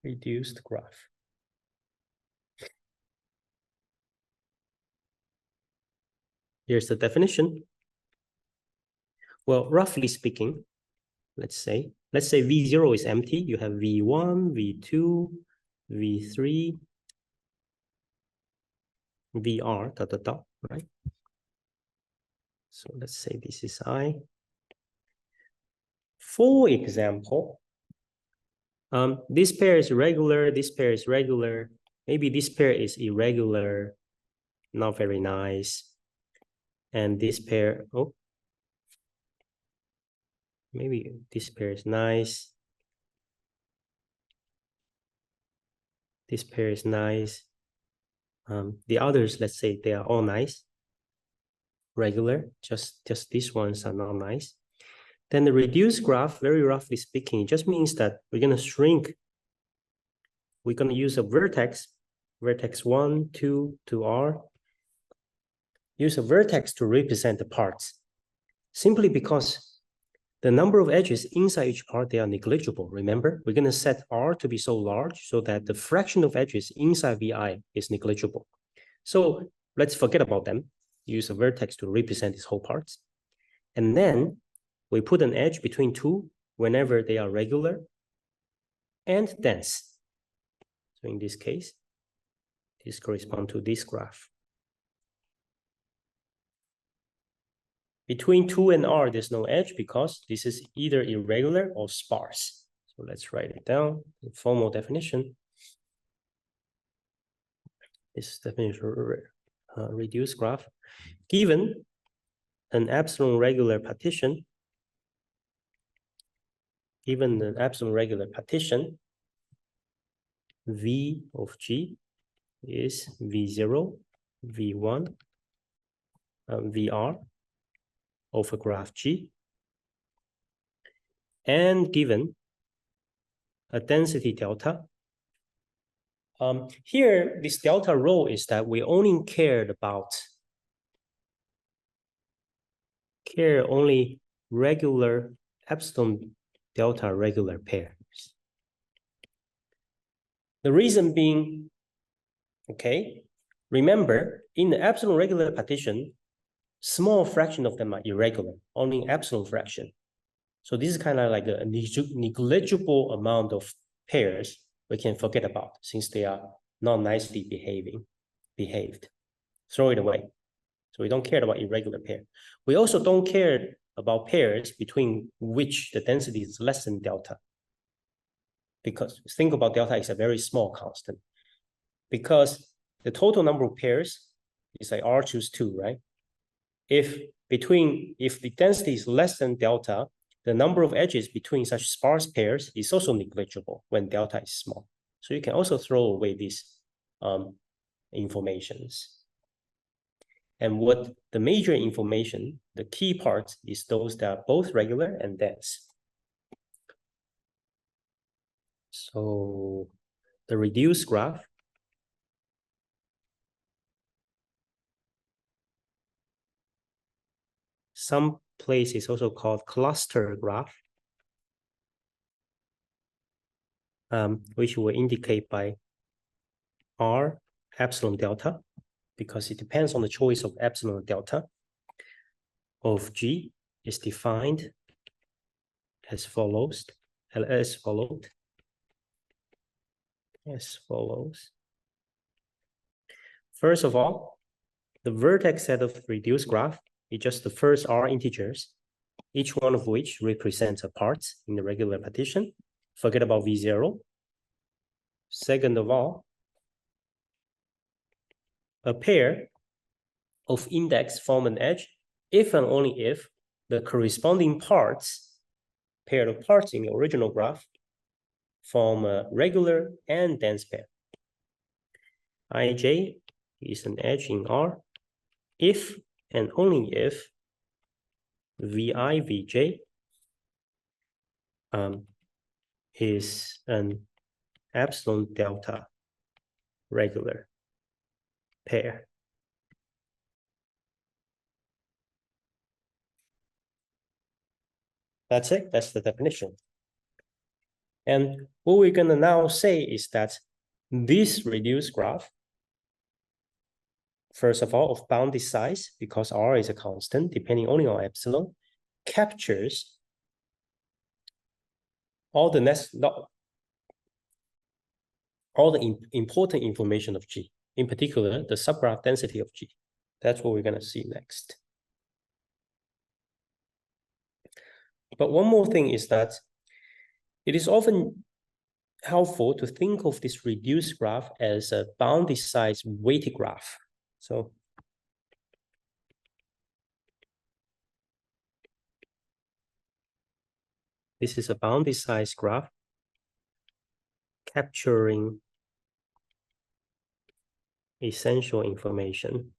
Reduced graph. Here's the definition. Well, roughly speaking, let's say V0 is empty. You have V1, V2, V3, VR, right? So let's say this is I. For example, this pair is regular, this pair is regular. Maybe this pair is irregular, not very nice. And this pair, Maybe this pair is nice. This pair is nice. The others, let's say they are all nice, regular, just these ones are not nice. Then the reduced graph, very roughly speaking, it just means that we're going to shrink. We're going to use a vertex 1, 2 to R. Use a vertex to represent the parts, simply because the number of edges inside each part, they are negligible. Remember, we're going to set R to be so large so that the fraction of edges inside VI is negligible. So let's forget about them. Use a vertex to represent these whole parts. And then we put an edge between two whenever they are regular and dense. So in this case, this corresponds to this graph. Between 2 and R, there's no edge because this is either irregular or sparse. So let's write it down in formal definition. This definition reduced graph. Given an epsilon regular partition, V of G is V0, V1, VR over graph G, and given a density delta. Here, this delta rho is that we only care only regular epsilon delta regular pairs. The reason being, okay, remember in the epsilon regular partition, small fraction of them are irregular, only epsilon fraction. So this is kind of like a negligible amount of pairs we can forget about since they are not nicely behaved. Throw it away. So we don't care about irregular pair. We also don't care about pairs between which the density is less than delta. Because think about delta is a very small constant. Because the total number of pairs is like R choose 2, right? If the density is less than delta, the number of edges between such sparse pairs is also negligible when delta is small. So you can also throw away these informations. And what the major information, the key parts, is those that are both regular and dense. So the reduced graph. Some place is also called cluster graph, which will indicate by R epsilon delta, because it depends on the choice of epsilon delta of G is defined as follows. First of all, the vertex set of reduced graph is just the first R integers, each one of which represents a part in the regular partition. Forget about V0. Second of all, a pair of index form an edge if and only if the corresponding parts, pair of parts in the original graph, form a regular and dense pair. Ij is an edge in R if and only if Vi Vj is an epsilon delta regular pair. That's it. That's the definition. And what we're going to now say is that this reduced graph, first of all, of bounded size, because R is a constant, depending only on epsilon, captures all the important information of G, in particular, the subgraph density of G. That's what we're going to see next. But one more thing is that it is often helpful to think of this reduced graph as a bounded size weighted graph. So This is a bounded size graph capturing essential information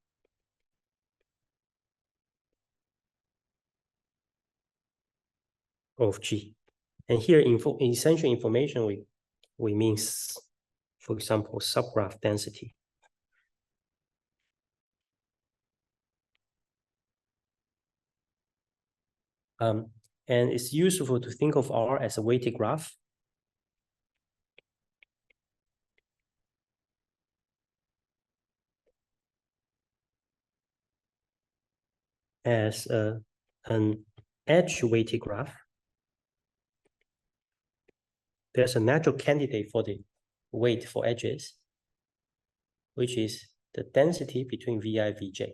of G. And here, essential information, we mean, for example, subgraph density. And it's useful to think of R as a weighted graph. As an edge-weighted graph. There's a natural candidate for the weight for edges, which is the density between Vi, Vj.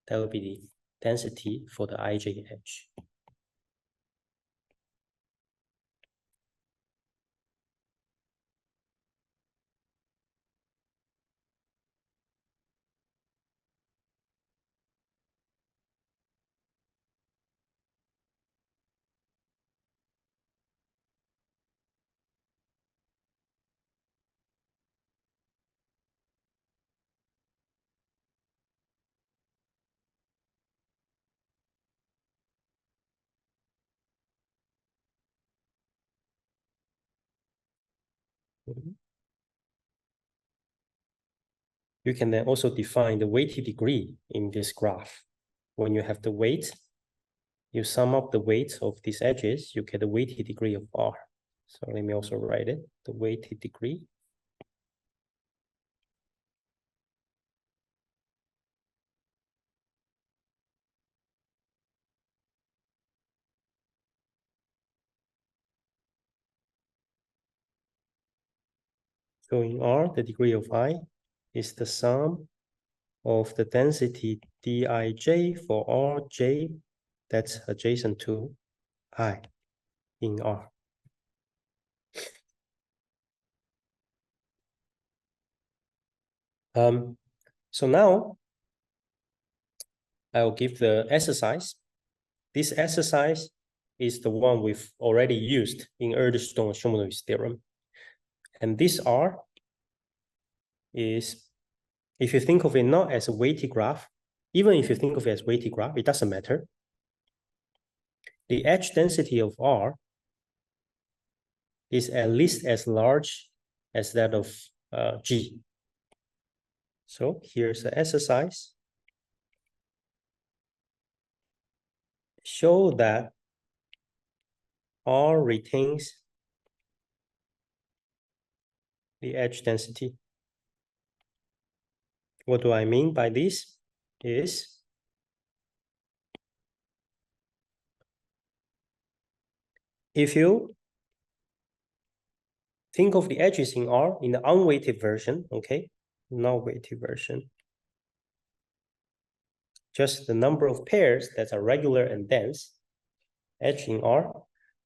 That will be the density for the ij edge. You can then also define the weighted degree in this graph. When you have the weight, you sum up the weight of these edges, you get the weighted degree of R. So let me also write it, the weighted degree. So in R, the degree of I is the sum of the density Dij for Rj that's adjacent to I in R. So now I will give the exercise. This exercise is the one we've already used in Erdős-Stomanovic theorem. And this R is, if you think of it not as a weighted graph, even if you think of it as weighted graph, it doesn't matter. The edge density of R is at least as large as that of G. So here's the exercise. Show that R retains the edge density. What do I mean by this? Is if you think of the edges in R in the unweighted version, okay, not weighted version, just the number of pairs that are regular and dense, edge in R,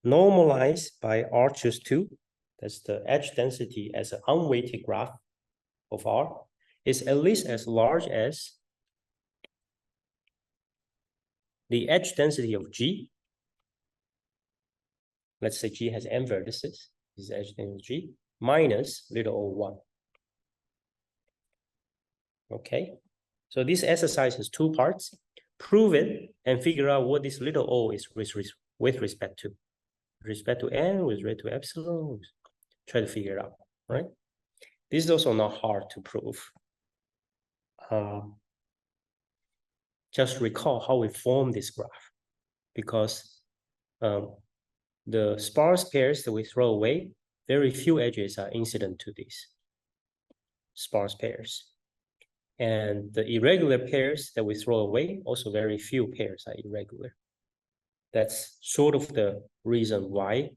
normalized by R choose 2, that's the edge density as an unweighted graph of R, is at least as large as the edge density of G. Let's say G has n vertices, this is edge density of G, minus little o1. Okay, so this exercise has 2 parts. Prove it and figure out what this little o is with respect to. With respect to n, with respect to epsilon, try to figure it out, right? This is also not hard to prove. Just recall how we form this graph, because the sparse pairs that we throw away, very few edges are incident to these sparse pairs. And the irregular pairs that we throw away, also very few pairs are irregular. That's sort of the reason why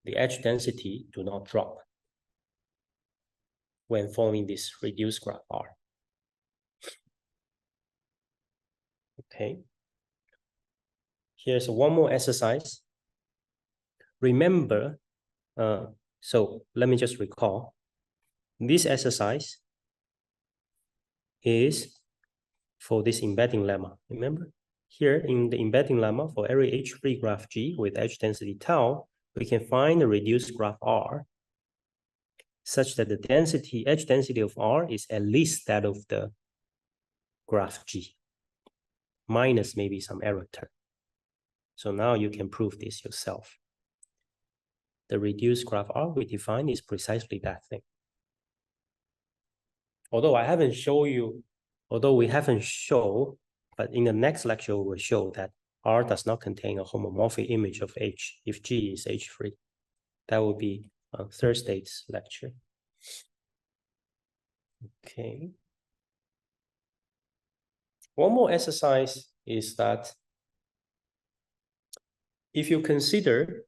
the edge density do not drop when forming this reduced graph R. Okay. Here's one more exercise. Remember, so let me just recall. This exercise is for this embedding lemma. Remember, here in the embedding lemma, for every H-free graph G with edge density tau, we can find the reduced graph R such that the density, edge density of R is at least that of the graph G, minus maybe some error term. So now you can prove this yourself. The reduced graph R we define is precisely that thing. Although we haven't shown, but in the next lecture we will show that R does not contain a homomorphic image of H if G is H-free. That will be Thursday's lecture. Okay. One more exercise is that if you consider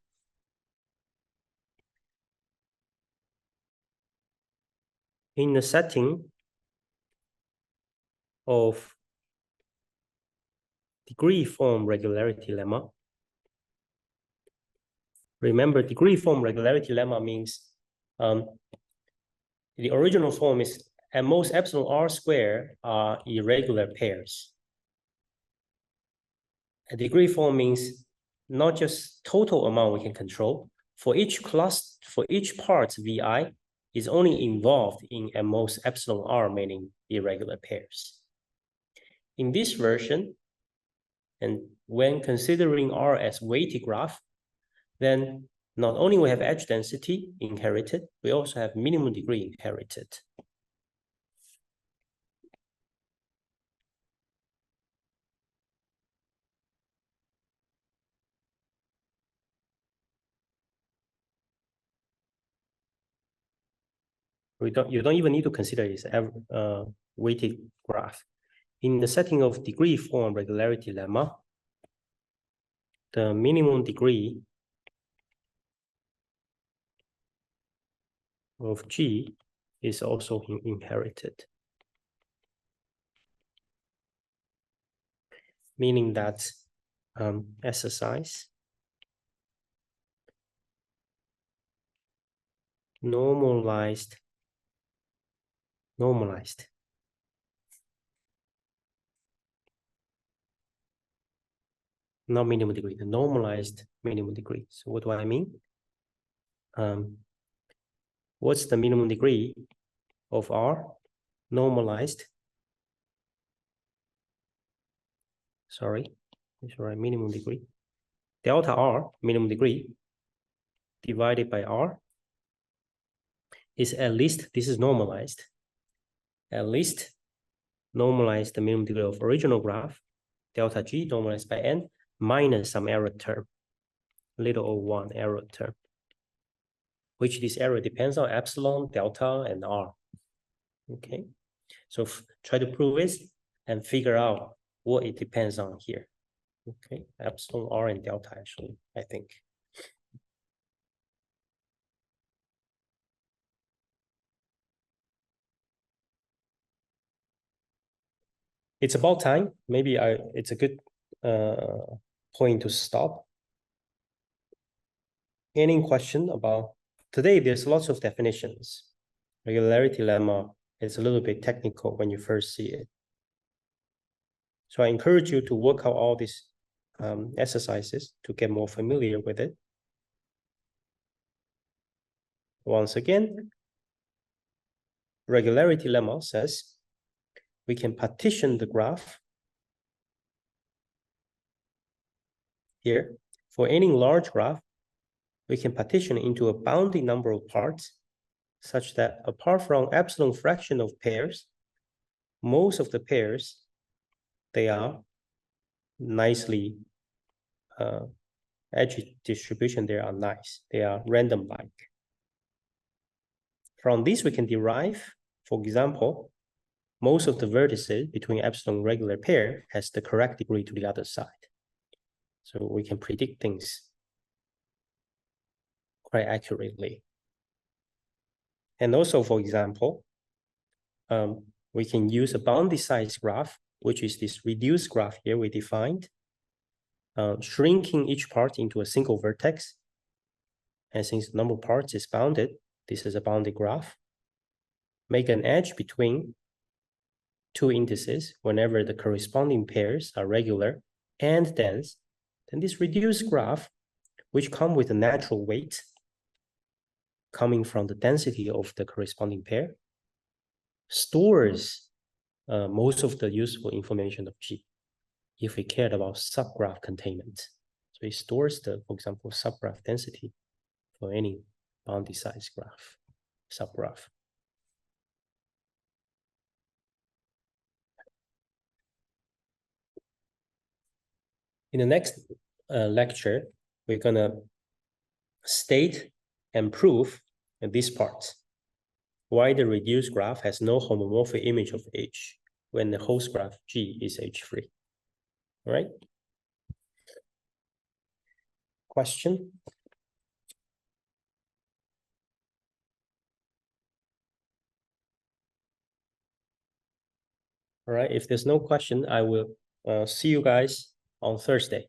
in the setting of degree form regularity lemma, remember degree form regularity lemma means the original form is at most epsilon R squared are irregular pairs. A degree form means not just total amount we can control. For each class, for each part Vi is only involved in at most epsilon R, meaning irregular pairs. In this version, and when considering R as weighted graph, then not only we have edge density inherited, we also have minimum degree inherited. You don't even need to consider it as a weighted graph. In the setting of degree form regularity lemma, the minimum degree of G is also inherited, meaning that exercise normalized, not minimum degree, the normalized minimum degree. So what do I mean? What's the minimum degree of R? Normalized. Sorry, minimum degree. Delta R, minimum degree, divided by R is at least, this is normalized, at least normalize the minimum degree of original graph, delta G normalized by N, minus some error term, little o1 error term, which this error depends on epsilon, delta, and R. Okay, so try to prove it and figure out what it depends on here. Okay, epsilon, R, and delta actually, I think. It's about time. Maybe it's a good point to stop. Any question about today? There's lots of definitions. Regularity lemma is a little bit technical when you first see it. So I encourage you to work out all these exercises to get more familiar with it. Once again, regularity lemma says we can partition the graph here. For any large graph, we can partition into a bounded number of parts such that apart from epsilon fraction of pairs, most of the pairs, they are nicely, edge distribution there are nice. They are random-like. From this, we can derive, for example, most of the vertices between epsilon regular pair has the correct degree to the other side. So we can predict things quite accurately. And also, for example, we can use a bounded size graph, which is this reduced graph here we defined, shrinking each part into a single vertex. And since the number of parts is bounded, this is a bounded graph. Make an edge between two indices whenever the corresponding pairs are regular and dense. Then this reduced graph which come with a natural weight coming from the density of the corresponding pair, stores most of the useful information of G if we cared about subgraph containment. So it stores the, for example, subgraph density for any bounded size graph, subgraph. In the next lecture, we're gonna state and prove this part, why the reduced graph has no homomorphic image of H when the host graph G is H-free. All right? Question? All right, if there's no question, I will see you guys on Thursday.